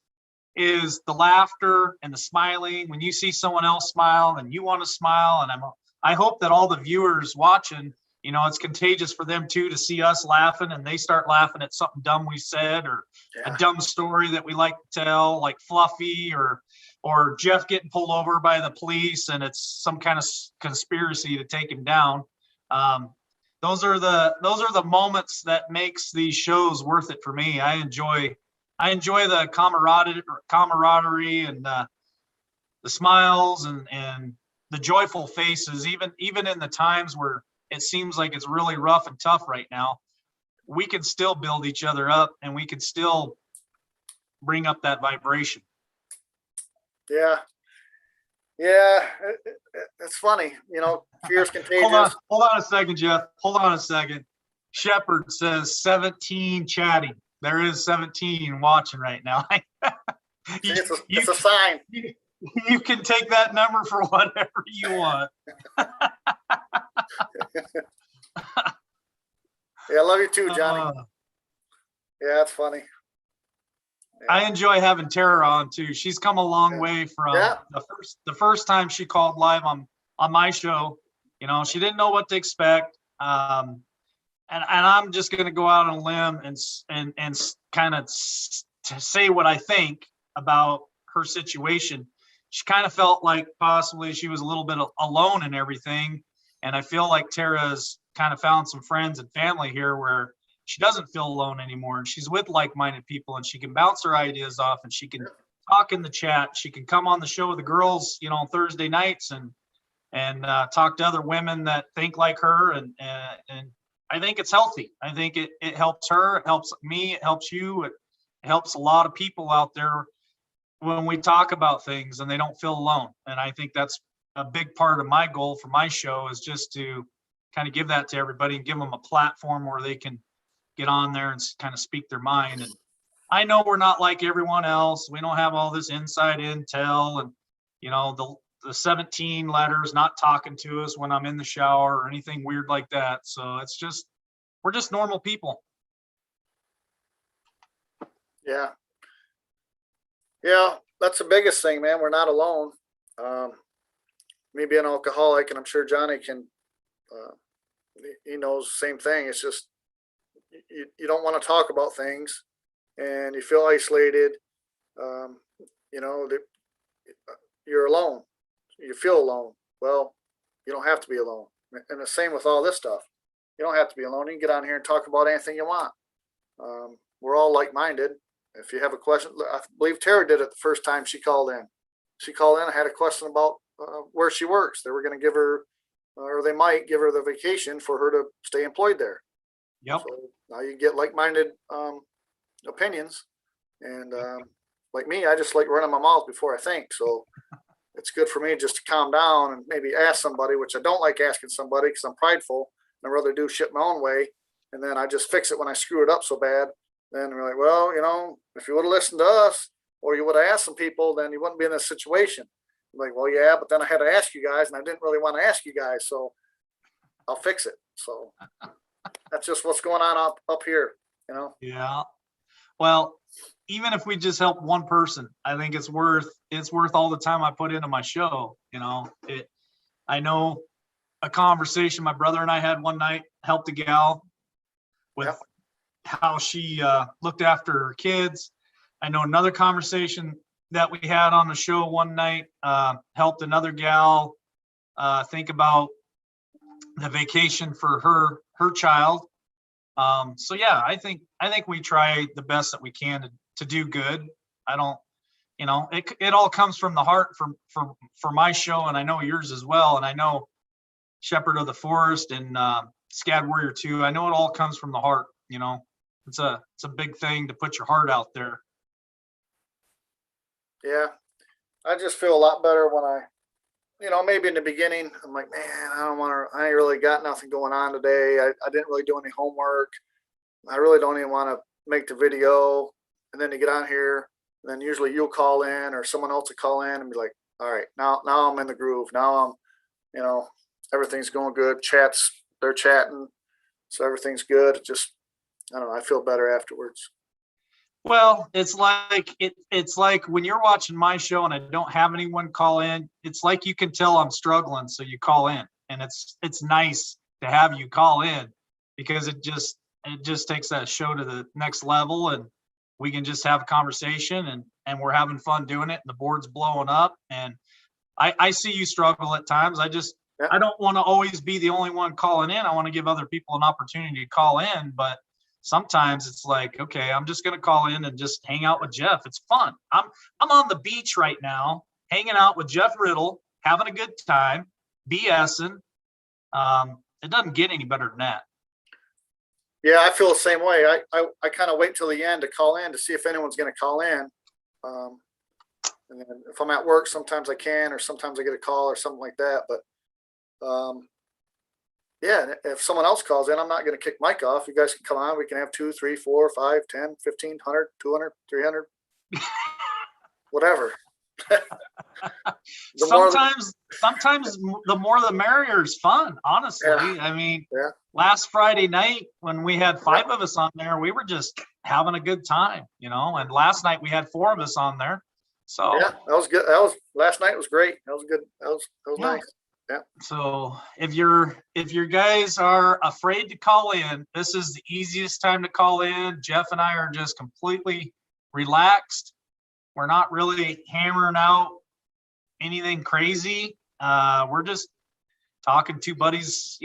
is the laughter and the smiling. When you see someone else smile, and you want to smile, and I hope that all the viewers watching, you know, it's contagious for them too to see us laughing, and they start laughing at something dumb we said, or a dumb story that we like to tell, like Fluffy or Jeff getting pulled over by the police and it's some kind of conspiracy to take him down. Those are the moments that makes these shows worth it for me. I enjoy the camaraderie and the smiles and the joyful faces, even in the times where it seems like it's really rough and tough right now. We can still build each other up, and we can still bring up that vibration. Yeah. It's funny, you know. Fear's contagious. Hold on a second, Jeff. Hold on a second. Shepherd says 17 chatting. There is 17 watching right now. It's a sign. You can take that number for whatever you want. Yeah, I love you too, Johnny. Yeah, that's funny. Yeah. I enjoy having Tara on too. She's come a long way from the first time she called live on my show. You know, she didn't know what to expect. And I'm just going to go out on a limb and kind of say what I think about her situation. She kind of felt like possibly she was a little bit alone in everything. And I feel like Tara's kind of found some friends and family here where she doesn't feel alone anymore. And she's with like-minded people, and she can bounce her ideas off, and she can talk in the chat. She can come on the show with the girls, you know, on Thursday nights and talk to other women that think like her. And I think it's healthy. I think it helps her. It helps me. It helps you. It helps a lot of people out there when we talk about things and they don't feel alone. And I think that's a big part of my goal for my show, is just to kind of give that to everybody and give them a platform where they can get on there and kind of speak their mind. And I know we're not like everyone else. We don't have all this inside intel and, you know, the 17 letters not talking to us when I'm in the shower or anything weird like that. So it's just, we're just normal people. Yeah. Yeah, that's the biggest thing, man. We're not alone. Me being an alcoholic, and I'm sure Johnny can, he knows the same thing. It's just, you don't want to talk about things, and you feel isolated. You know, you're alone. You feel alone. Well, you don't have to be alone. And the same with all this stuff. You don't have to be alone. You can get on here and talk about anything you want. We're all like-minded. If you have a question, I believe Tara did it the first time she called in. She called in and had a question about where she works. They were going to give her, or they might give her the vacation for her to stay employed there. Yep. So now you get like-minded opinions. And like me, I just like running my mouth before I think. So it's good for me just to calm down and maybe ask somebody, which I don't like asking somebody because I'm prideful and I'd rather do shit my own way. And then I just fix it when I screw it up so bad. Then we're like, well, you know, if you would have listened to us or you would have asked some people, then you wouldn't be in this situation. I'm like, well, yeah, but then I had to ask you guys and I didn't really want to ask you guys. So I'll fix it. So that's just what's going on up here, you know? Yeah. Well, even if we just help one person, I think it's worth all the time I put into my show. You know, I know a conversation my brother and I had one night, helped a gal with Yep. how she looked after her kids. I know another conversation that we had on the show one night helped another gal think about the vacation for her child. So yeah, I think we try the best that we can to do good. I don't, it all comes from the heart for my show, and I know yours as well. And I know Shepherd of the Forest and Scad Warrior 2. I know it all comes from the heart. It's a big thing to put your heart out there. Yeah, I just feel a lot better when maybe in the beginning, I'm like, man, I ain't really got nothing going on today. I didn't really do any homework. I really don't even want to make the video. And then you get on here, and then usually you'll call in or someone else will call in and be like, all right, now I'm in the groove. Now I'm, everything's going good. They're chatting. So everything's good. I don't know. I feel better afterwards. Well, it's like when you're watching my show and I don't have anyone call in, it's like you can tell I'm struggling, so you call in, and it's nice to have you call in because it just takes that show to the next level, and we can just have a conversation and we're having fun doing it, and the board's blowing up, and I see you struggle at times. I don't want to always be the only one calling in. I want to give other people an opportunity to call in, but sometimes it's like, okay, I'm just going to call in and just hang out with Jeff. It's fun. I'm on the beach right now, hanging out with Jeff Riddle, having a good time, BSing. It doesn't get any better than that. Yeah, I feel the same way. I kind of wait till the end to call in to see if anyone's going to call in. And then if I'm at work, sometimes I can, or sometimes I get a call or something like that. But yeah, if someone else calls in, I'm not going to kick Mike off. You guys can come on. We can have 2, 3, 4, 5, 10, 15, 100, 200, 300, whatever. Sometimes the more the merrier is fun, honestly. Yeah. I mean, Yeah. Last Friday night when we had 5 of us on there, we were just having a good time, and last night we had 4 of us on there. So yeah, that was good. Last night was great. That was good. That was nice. Yeah. So if your guys are afraid to call in, this is the easiest time to call in. Jeff and I are just completely relaxed. We're not really hammering out anything crazy. We're just talking two buddies,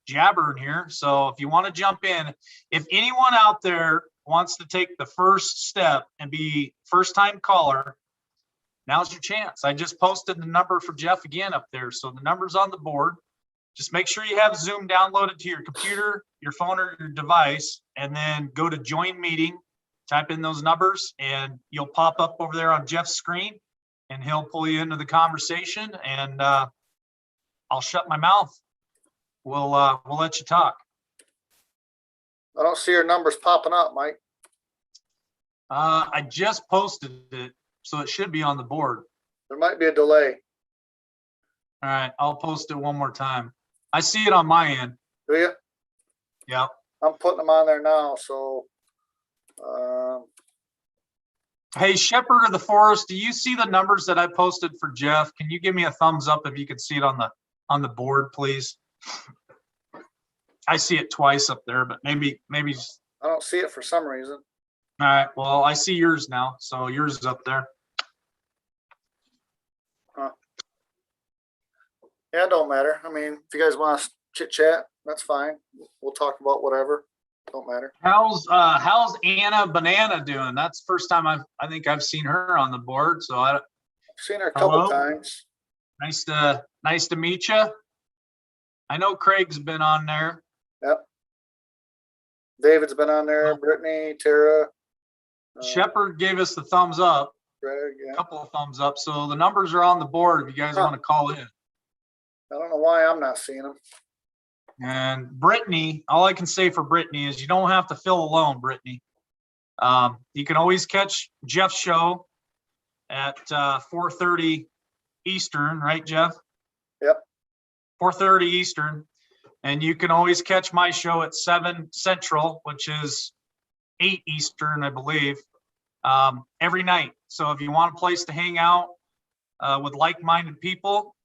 jabbering here. So if you want to jump in, if anyone out there wants to take the first step and be first time caller, now's your chance. I just posted the number for Jeff again up there. So the number's on the board. Just make sure you have Zoom downloaded to your computer, your phone, or your device, and then go to join meeting, type in those numbers, and you'll pop up over there on Jeff's screen, and he'll pull you into the conversation, and I'll shut my mouth. We'll let you talk. I don't see your numbers popping up, Mike. I just posted it, so it should be on the board. There might be a delay. All right, I'll post it one more time. I see it on my end. Do you? Yeah. I'm putting them on there now. So, hey, Shepherd of the Forest, do you see the numbers that I posted for Jeff? Can you give me a thumbs up if you can see it on the board, please? I see it twice up there, but maybe. I don't see it for some reason. All right. Well, I see yours now, so yours is up there. Yeah, it don't matter. I mean, if you guys want to chit chat, that's fine. We'll talk about whatever. Don't matter. How's Anna Banana doing? That's the first time I think I've seen her on the board. So I've seen her a couple times. Nice to meet you. I know Craig's been on there. Yep. David's been on there. Brittany, Tara. Shepherd gave us the thumbs up. Greg, yeah. A couple of thumbs up. So the numbers are on the board if you guys want to call in. I don't know why I'm not seeing them. And Brittany, all I can say for Brittany is you don't have to feel alone, Brittany. You can always catch Jeff's show at 4:30 Eastern, right, Jeff? Yep. 4:30 Eastern. And you can always catch my show at 7 Central, which is 8 Eastern, I believe, every night. So if you want a place to hang out with like-minded people,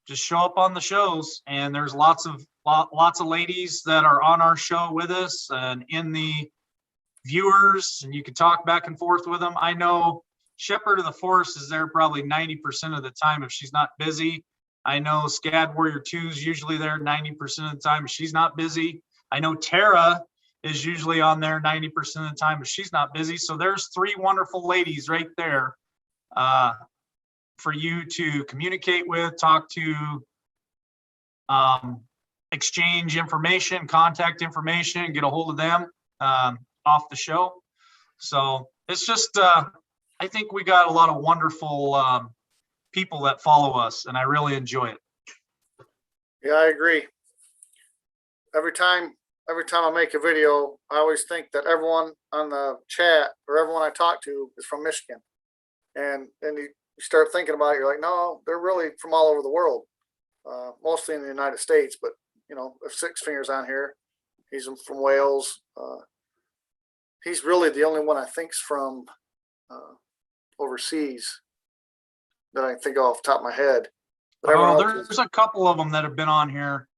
just show up on the shows, and there's lots of ladies that are on our show with us and in the viewers, and you can talk back and forth with them. I know Shepherd of the Forest is there probably 90% of the time if she's not busy. I know Scad Warrior 2 is usually there 90% of the time if she's not busy. I know Tara is usually on there 90% of the time if she's not busy. So there's 3 wonderful ladies right there for you to communicate with, talk to, exchange information, contact information, get a hold of them off the show. So it's just, I think we got a lot of wonderful people that follow us, and I really enjoy it. Yeah, I agree. Every time I make a video, I always think that everyone on the chat or everyone I talk to is from Michigan. And then you start thinking about it, you're like, no, they're really from all over the world, mostly in the United States. But, you know, if Six Fingers on here, he's from Wales. He's really the only one I think's from overseas that I can think of off the top of my head. But there's a couple of them that have been on here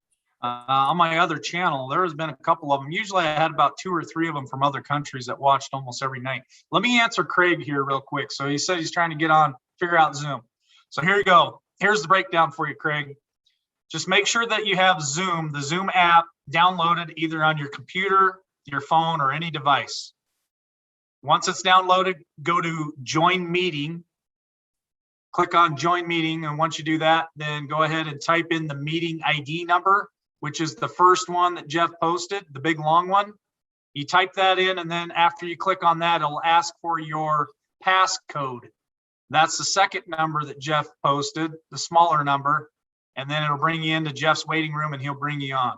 on my other channel. There has been a couple of them. Usually I had about 2 or 3 of them from other countries that watched almost every night. Let me answer Craig here real quick. So he said he's trying to get on, figure out Zoom. So here you go. Here's the breakdown for you, Craig. Just make sure that you have Zoom, the Zoom app, downloaded either on your computer, your phone, or any device. Once it's downloaded, go to Join Meeting. Click on Join Meeting, and once you do that, then go ahead and type in the meeting ID number, which is the first one that Jeff posted, the big long one. You type that in, and then after you click on that, it'll ask for your passcode. That's the second number that Jeff posted, the smaller number, and then it'll bring you into Jeff's waiting room, and he'll bring you on.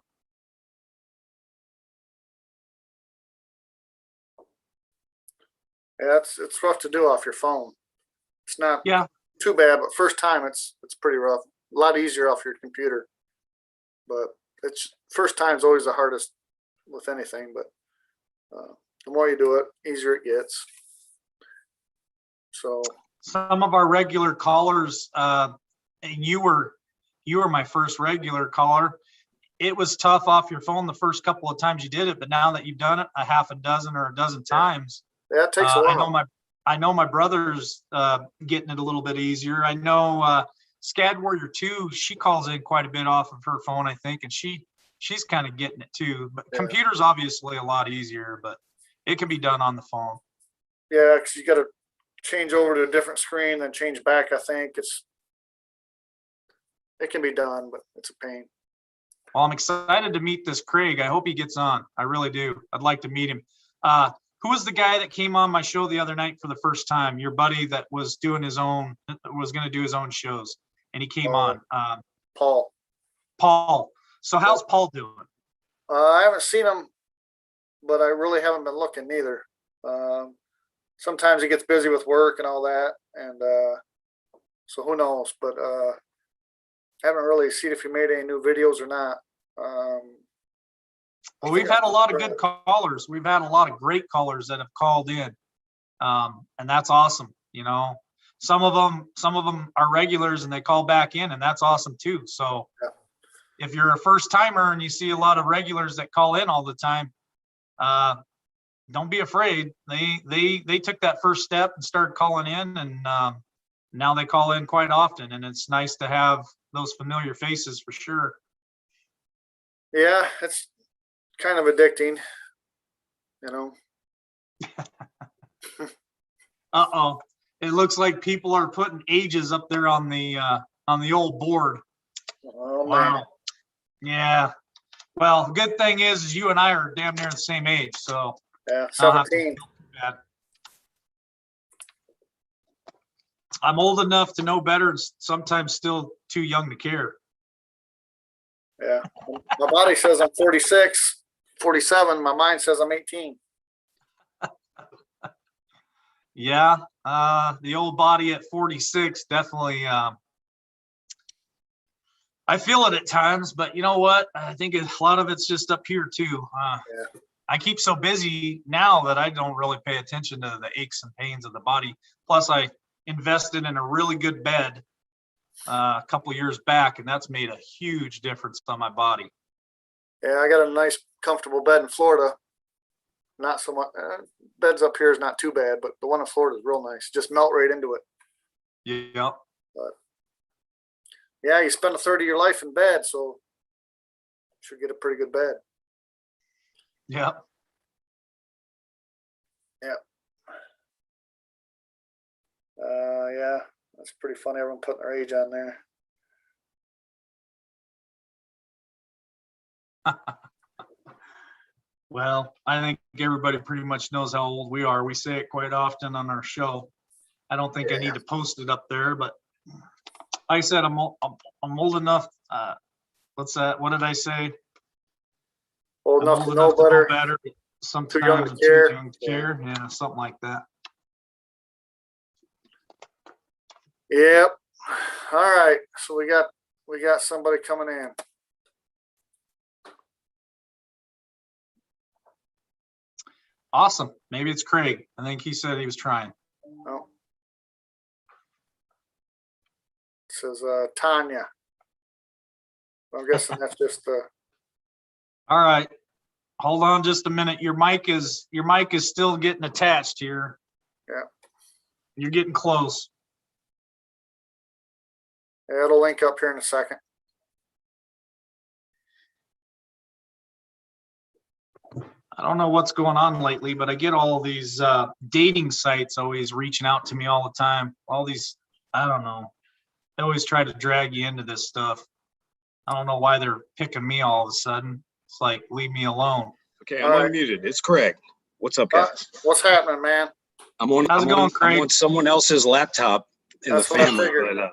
Yeah, it's rough to do off your phone. It's not too bad, but first time it's pretty rough. A lot easier off your computer, but it's first time is always the hardest with anything. But the more you do it, easier it gets. So some of our regular callers, and you were my first regular caller. It was tough off your phone the first couple of times you did it, but now that you've done it a half a dozen or a dozen times. Yeah, it takes a while. I know my brother's getting it a little bit easier. I know Scad Warrior 2, she calls in quite a bit off of her phone, I think, and she's kind of getting it too. But computer's obviously a lot easier, but it can be done on the phone. Yeah, because you got to change over to a different screen, then change back. I think it can be done, but it's a pain. Well, I'm excited to meet this Craig. I hope he gets on. I really do. I'd like to meet him. Who was the guy that came on my show the other night for the first time? Your buddy that was doing was going to do his own shows, and he came on. Paul. Paul. So how's Paul doing? I haven't seen him, but I really haven't been looking neither. Sometimes he gets busy with work and all that, and so who knows? But haven't really seen if he made any new videos or not. Well, we've had a lot of good callers. We've had a lot of great callers that have called in, and that's awesome. You know, some of them are regulars and they call back in, and that's awesome too. So if you're a first timer and you see a lot of regulars that call in all the time, don't be afraid. They took that first step and started calling in, and now they call in quite often, and it's nice to have those familiar faces for sure. Yeah, it's kind of addicting, you know. Uh-oh. It looks like people are putting ages up there on the old board. Oh, wow. Man. Yeah. Well, the good thing is you and I are damn near the same age, so yeah, 17. I'm old enough to know better and sometimes still too young to care. Yeah. My body says I'm 46. 47. My mind says I'm 18. Yeah, the old body at 46 definitely. I feel it at times, but you know what? I think a lot of it's just up here too. I keep so busy now that I don't really pay attention to the aches and pains of the body. Plus, I invested in a really good bed a couple years back, and that's made a huge difference on my body. Yeah, I got a nice, comfortable bed in Florida. Not so much. Beds up here is not too bad, but the one in Florida is real nice. Just melt right into it. Yep. But yeah, you spend a third of your life in bed, so should get a pretty good bed. Yep. Yeah, that's pretty funny. Everyone putting their age on there. Well, I think everybody pretty much knows how old we are. We say it quite often on our show. I don't think I need to post it up there, but like I said, I'm old enough. What's that? What did I say? Old I'm enough to know better. Sometimes to too care. young to care. Yeah, something like that. Yep. All right. So we got somebody coming in. Awesome. Maybe it's Craig. I think he said he was trying. Oh. It says Tanya. I'm guessing that's just All right. Hold on just a minute. Your mic is still getting attached here. Yeah. You're getting close. yeah, it'll link up here in a second. I don't know what's going on lately, but I get all these dating sites always reaching out to me all the time. All these, I don't know. They always try to drag you into this stuff. I don't know why they're picking me all of a sudden. It's like, leave me alone. Okay, I'm All right. unmuted. It's Craig. What's up, guys? What's happening, man? How's it going, Craig? I'm on someone else's laptop in That's the what I family. figured. But,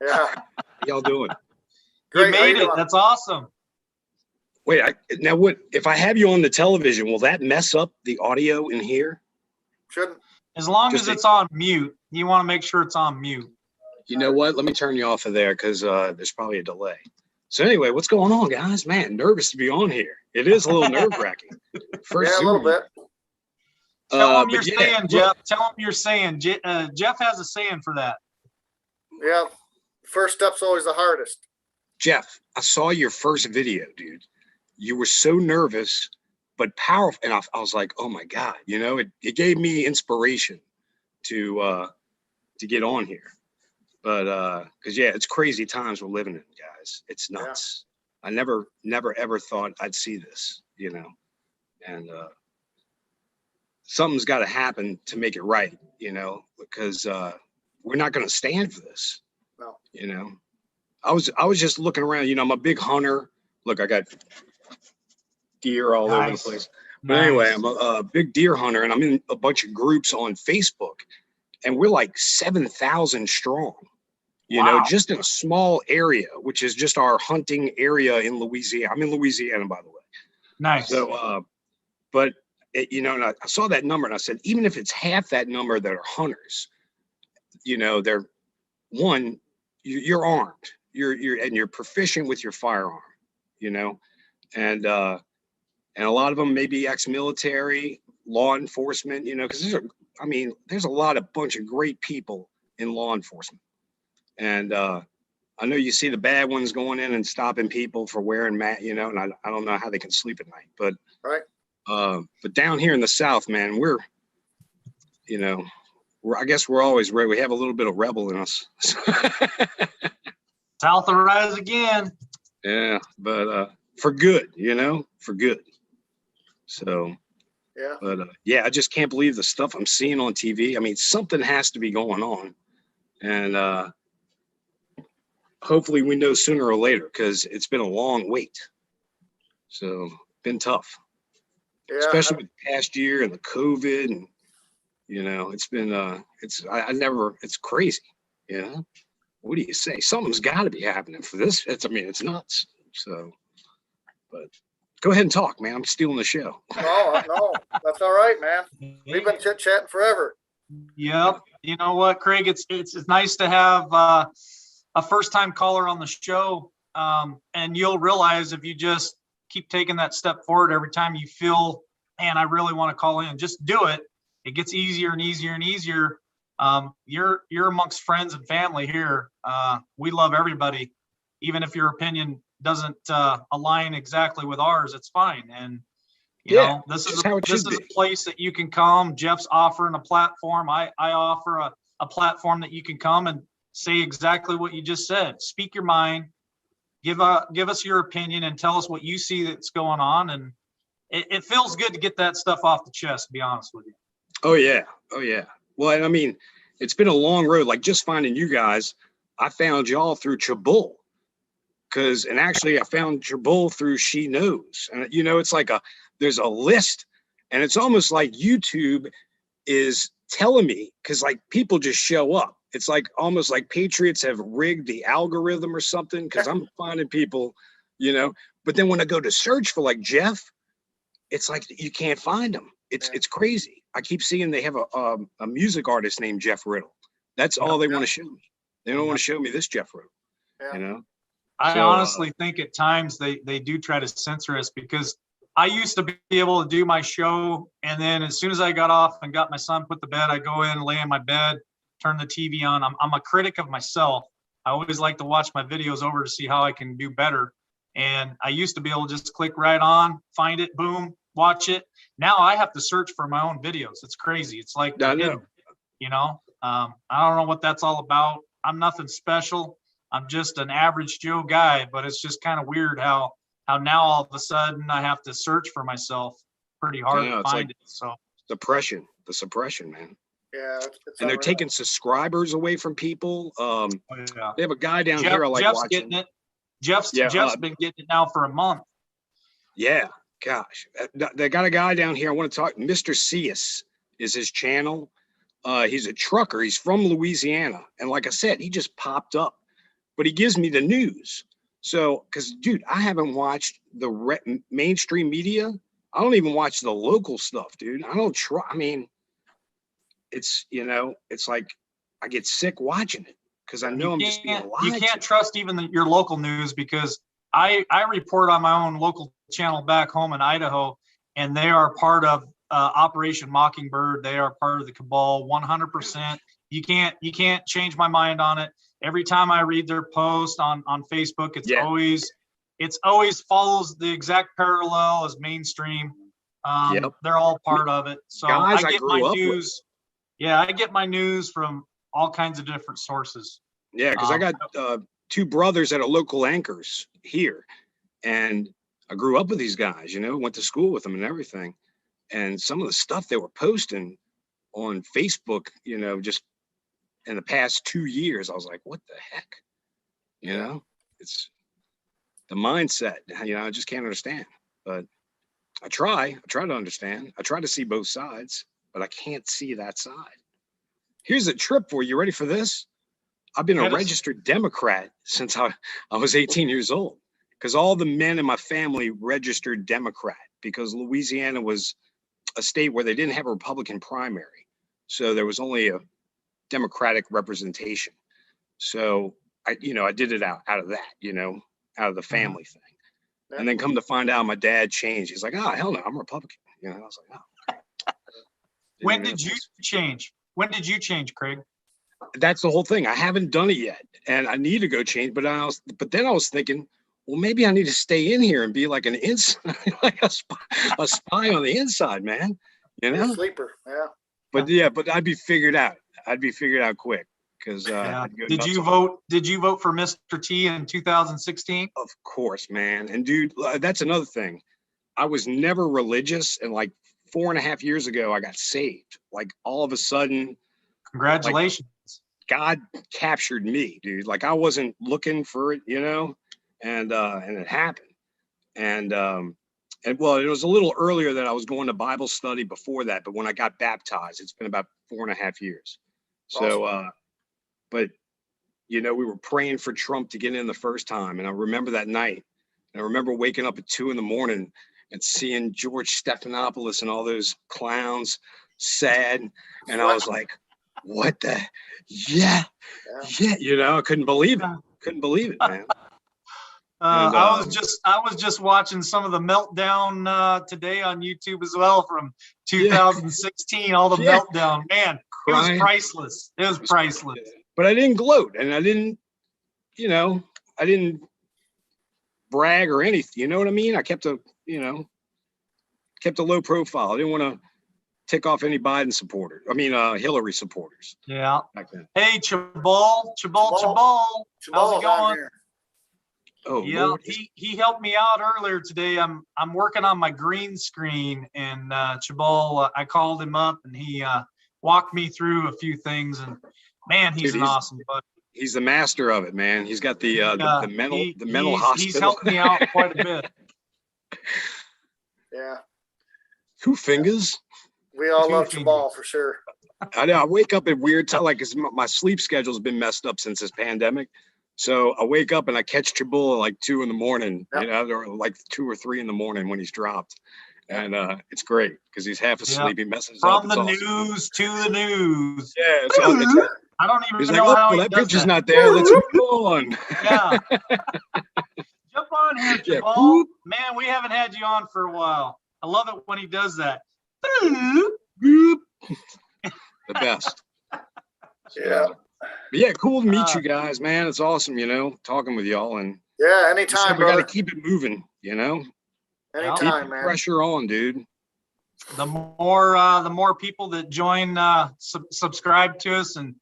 Yeah. how y'all doing? You Great. How made you it. doing? That's awesome. Wait, now what? If I have you on the television, will that mess up the audio in here? Shouldn't. As long Just as it's on mute, you want to make sure it's on mute. You know what? Let me turn you off of there because there's probably a delay. So anyway, what's going on, guys? Man, nervous to be on here. It is a little nerve-wracking. First Yeah, a little Zoom. bit. Tell them But you're yeah, saying, look, Jeff. Tell them you're saying. Jeff has a saying for that. Yeah. First step's always the hardest. Jeff, I saw your first video, dude. You were so nervous, but powerful. And I was like, oh my God, you know, it gave me inspiration to get on here. But because yeah, it's crazy times we're living in, guys. It's nuts. I never ever thought I'd see this, you know. And something's got to happen to make it right, you know, because we're not going to stand for this. No. You know, I was just looking around. You know, I'm a big hunter. Look, I got deer all over the Nice. place. But anyway, I'm a big deer hunter, and I'm in a bunch of groups on Facebook, and we're like 7,000 strong. You know, Wow. just in a small area, which is just our hunting area in Louisiana. I'm in Louisiana, by the way. Nice. So, but you know, and I saw that number, and I said, even if it's half that number that are hunters, you know, they're one, you're armed, you're proficient with your firearm, you know, and a lot of them may be ex-military, law enforcement, you know, because there's a bunch of great people in law enforcement. And I know you see the bad ones going in and stopping people for wearing you know, and I don't know how they can sleep at night, but Right. But down here in the South, man, you know, I guess we're always ready. We have a little bit of rebel in us. South will rise again. Yeah, but for good, you know, for good. So, Yeah. but yeah, I just can't believe the stuff I'm seeing on TV. I mean, something has to be going on, and hopefully we know sooner or later, because it's been a long wait. So, been tough, Yeah. especially with the past year and the COVID, and you know, it's been it's crazy. You know, what do you say? Something's got to be happening for this. It's nuts. So, but go ahead and talk, man. I'm stealing the show. No, that's all right, man. We've been chit chatting forever. Yep. You know what, Craig? It's nice to have a first-time caller on the show, and you'll realize if you just keep taking that step forward every time you feel, man, I really want to call in. Just do it. It gets easier and easier and easier. You're amongst friends and family here. We love everybody, even if your opinion doesn't align exactly with ours. It's fine. And you Yeah, know, this is just how it should a be. place that you can come. Jeff's offering a platform. I offer a platform that you can come and say exactly what you just said. Speak your mind. Give us your opinion and tell us what you see that's going on. And it feels good to get that stuff off the chest, to be honest with you. Oh yeah. Oh yeah. Well, and I mean, it's been a long road. Like just finding you guys, I found y'all through Chabul. And actually I found Chabul through She Knows. And you know, it's like there's a list, and it's almost like YouTube is telling me, because like people just show up. It's like almost like Patriots have rigged the algorithm or something, because I'm finding people, you know, but then when I go to search for like Jeff, it's like you can't find them. It's crazy. I keep seeing they have a music artist named Jeff Riddle. That's all they want to show me. They don't want to show me this Jeff Riddle, you know? I honestly think at times they do try to censor us, because I used to be able to do my show, and then as soon as I got off and got my son put to bed, I go in, lay in my bed, turn the TV on. I'm a critic of myself. I always like to watch my videos over to see how I can do better. And I used to be able to just click right on, find it, boom, watch it. Now I have to search for my own videos. It's crazy. It's like, I know. you know, I don't know what that's all about. I'm nothing special. I'm just an average Joe guy, but it's just kind of weird how now all of a sudden I have to search for myself pretty hard to find it. So the suppression, man. Yeah. And they're taking subscribers away from people. They have a guy down here I like Jeff's watching. getting it. Jeff's been getting it now for a month. Yeah, gosh. They got a guy down here I want to talk. Mr. Cius is his channel. He's a trucker. He's from Louisiana. And like I said, he just popped up. But he gives me the news. So, because, dude, I haven't watched the mainstream media. I don't even watch the local stuff, dude. I don't try. I mean, it's, you know, it's like I get sick watching it because I know I'm just being lied to. You can't trust even your local news, because I report on my own local channel back home in Idaho, and they are part of Operation Mockingbird. They are part of the cabal 100%. You can't change my mind on it. Every time I read their post on Facebook, it's always follows the exact parallel as mainstream. They're all part of it. So I get my news. Yeah, I get my news from all kinds of different sources. Yeah, because I got two brothers that are local anchors here, and I grew up with these guys, you know, went to school with them and everything. And some of the stuff they were posting on Facebook, you know, just in the past 2 years, I was like, what the heck? You know, it's the mindset, you know, I just can't understand. But I try to understand. I try to see both sides, but I can't see that side. Here's a trip for you. Ready for this? I've been a registered Democrat since I was 18 years old, because all the men in my family registered Democrat, because Louisiana was a state where they didn't have a Republican primary. So there was only a Democratic representation. So I did it out of that, you know, out of the family thing. And then come to find out my dad changed. He's like, oh, hell no, I'm a Republican. You know, I was like, oh. When did you change? When did you change, Craig? That's the whole thing. I haven't done it yet, and I need to go change. But then I was thinking, well, maybe I need to stay in here and be like an inside, like a spy on the inside, man. You know, a sleeper. Yeah. But I'd be figured out. I'd be figured out quick. Because did you vote for Mr. T in 2016? Of course, man. And dude, that's another thing. I was never religious, and like 4.5 years ago, I got saved. Like all of a sudden, congratulations. Like, God captured me, dude. Like I wasn't looking for it, you know, and it happened. And well, it was a little earlier that I was going to Bible study before that, but when I got baptized, it's been about 4.5 years. So, awesome. But, you know, we were praying for Trump to get in the first time. And I remember that night. And I remember waking up at 2 a.m. and seeing George Stephanopoulos and all those clowns sad. And I was like, what the? Yeah. You know, I couldn't believe it. Man. And, I was just watching some of the meltdown today on YouTube as well from 2016. All the Yeah. meltdown, man, it was Crying. priceless. It was priceless. But I didn't gloat, and I didn't, I didn't brag or anything. You know what I mean? I kept a low profile. I didn't want to tick off any Biden supporters. I mean, Hillary supporters Yeah. back then. Hey, Chabal. How's it Jamal's on going? here. Oh, Yeah, Lord. he helped me out earlier today. I'm working on my green screen, and Chabal, I called him up, and he walked me through a few things. And man, he's Dude, an awesome buddy. He's the master of it, man. He's got the mental hospital. He's helped me out quite a bit. Yeah, Two fingers. we all Two love fingers. Jamal for sure. I know. I wake up at weird time, like 'cause my sleep schedule's been messed up since this pandemic. So I wake up and I catch Chabul at like 2 a.m, Yep. or like 2 or 3 a.m. when he's dropped. And it's great because he's half asleep. He messes up. From It's the awesome. news to the news. Yeah, it's I don't even he's like, know look, how well, he that does picture's that. not there. Let's move on. Yeah. Jump on here, Yeah, Jabal. boop. Man, we haven't had you on for a while. I love it when he does that. Boop. The best. Yeah. But yeah, cool to meet you guys, man. It's awesome, talking with y'all. And Yeah, we anytime, got to brother. keep it moving, Keep Anytime, the man. pressure on, dude. The more people that join, subscribe to us and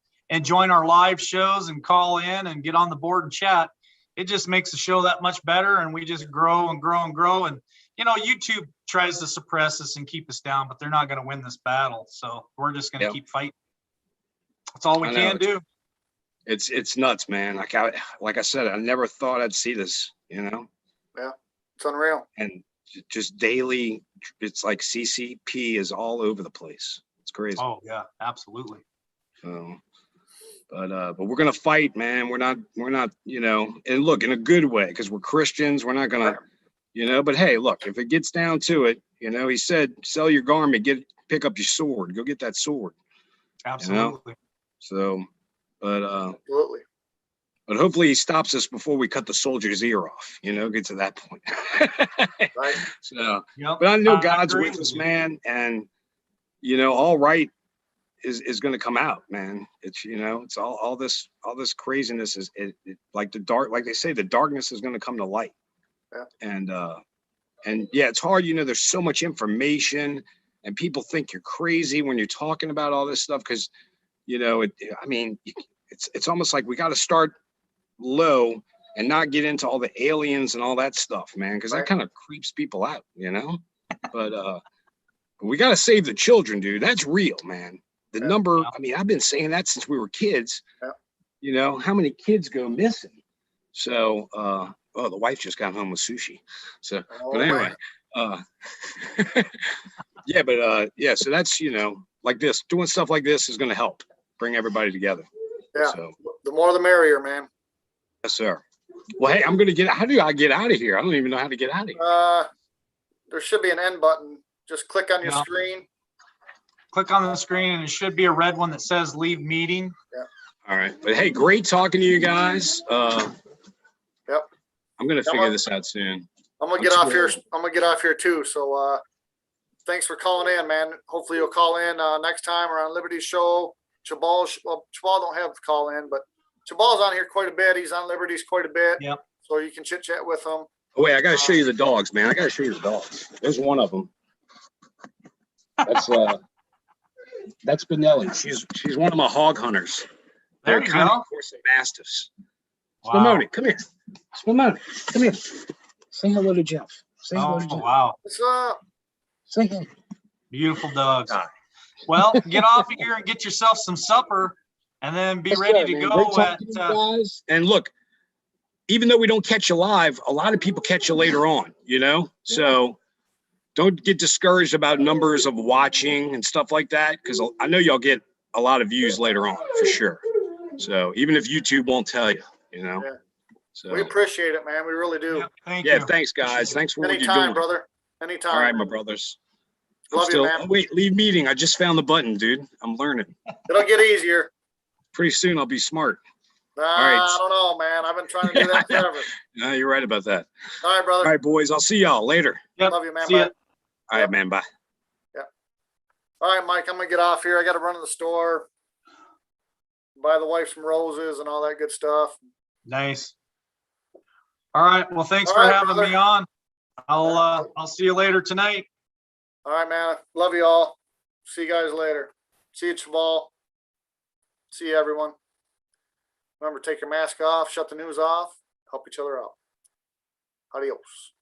join our live shows and call in and get on the board and chat, it just makes the show that much better, and we just grow and grow and grow. And YouTube tries to suppress us and keep us down, but they're not going to win this battle. So we're just going to keep fighting. That's all we I know, can do. It's nuts, man. Like I said, I never thought I'd see this, It's unreal. and just daily, it's like CCP is all over the place. It's crazy. Oh yeah, absolutely. So, but we're gonna fight, man. We're not, and look, in a good way, because we're Christians. We're not gonna, But hey, look, if it gets down to it, he said, sell your garment, pick up your sword, go get that sword. Absolutely. So, but Absolutely. But hopefully he stops us before we cut the soldier's ear off, get to that point. Right. So, Yep. but I know I God's agree with us, you. man. And, all right is going to come out, man. It's, it's all this craziness is like like they say, the darkness is going to come to light. Yeah. And yeah, it's hard. There's so much information and people think you're crazy when you're talking about all this stuff. 'Cause, it's almost like we got to start low and not get into all the aliens and all that stuff, man, because that kind of creeps people out, But we got to save the children, dude. That's real, man. The number, I've been saying that since we were kids. How many kids go missing? So, the wife just got home with sushi. So, but anyway, so that's, like this, doing stuff like this is going to help bring everybody together. Yeah. So, The more the merrier, man. yes, sir. Well, hey, I'm going to how do I get out of here? I don't even know how to get out of here. There should be an end button. Just click on your Yeah. screen. Click on the screen, and it should be a red one that says leave meeting. All right. But hey, great talking to you guys. Yep. I'm going to figure this out soon. I'm gonna get off here. I'm gonna get off here too. So thanks for calling in, man. Hopefully you'll call in next time or on Liberty's show. Chabal don't have to call in, but Chabal's on here quite a bit. He's on Liberty's quite a bit. Yep. So you can chit chat with him. Oh, wait, I got to show you the dogs, man. I got to show you the dogs. There's one of them. That's Benelli. She's one of my hog hunters. There They're you kind go. of Corso Mastiffs. Wow. Spumoni, come here. Spumoni, come here. Say hello to Jeff. Say hello to Oh, Jeff. wow. What's up? Say hello. Beautiful dogs. Ah. Well, get off of here and get yourself some supper, and then be Yes, ready sir, to man. go Great at talking to you guys. And look, even though we don't catch you live, a lot of people catch you later on, So don't get discouraged about numbers of watching and stuff like that, because I know y'all get a lot of views later on for sure. So even if YouTube won't tell you, Yeah. So We appreciate it, man. We really do. Yeah, thank yeah, you. thanks guys. Thanks for what you're Anytime, doing. brother. Anytime. All right, my brothers. I'm Love you, man. Oh, wait, leave meeting. I just found the button, dude. I'm learning. It'll get easier. Pretty soon I'll be smart. Nah, right. I don't know, man. I've been trying to do that forever. No, you're right about that. All right, All brother. right, boys. I'll see y'all later. Yep. Love you, man. See ya. Bye. All right, man. Bye. All right, Mike, I'm gonna get off here. I gotta run to the store, buy the wife some roses and all that good stuff. Nice. All right. Well, thanks All for right, having brother. me on. I'll see you later tonight. All right, man. Love you all. See you guys later. See you, Chaval. See you, everyone. Remember, take your mask off, shut the news off, help each other out. Adios.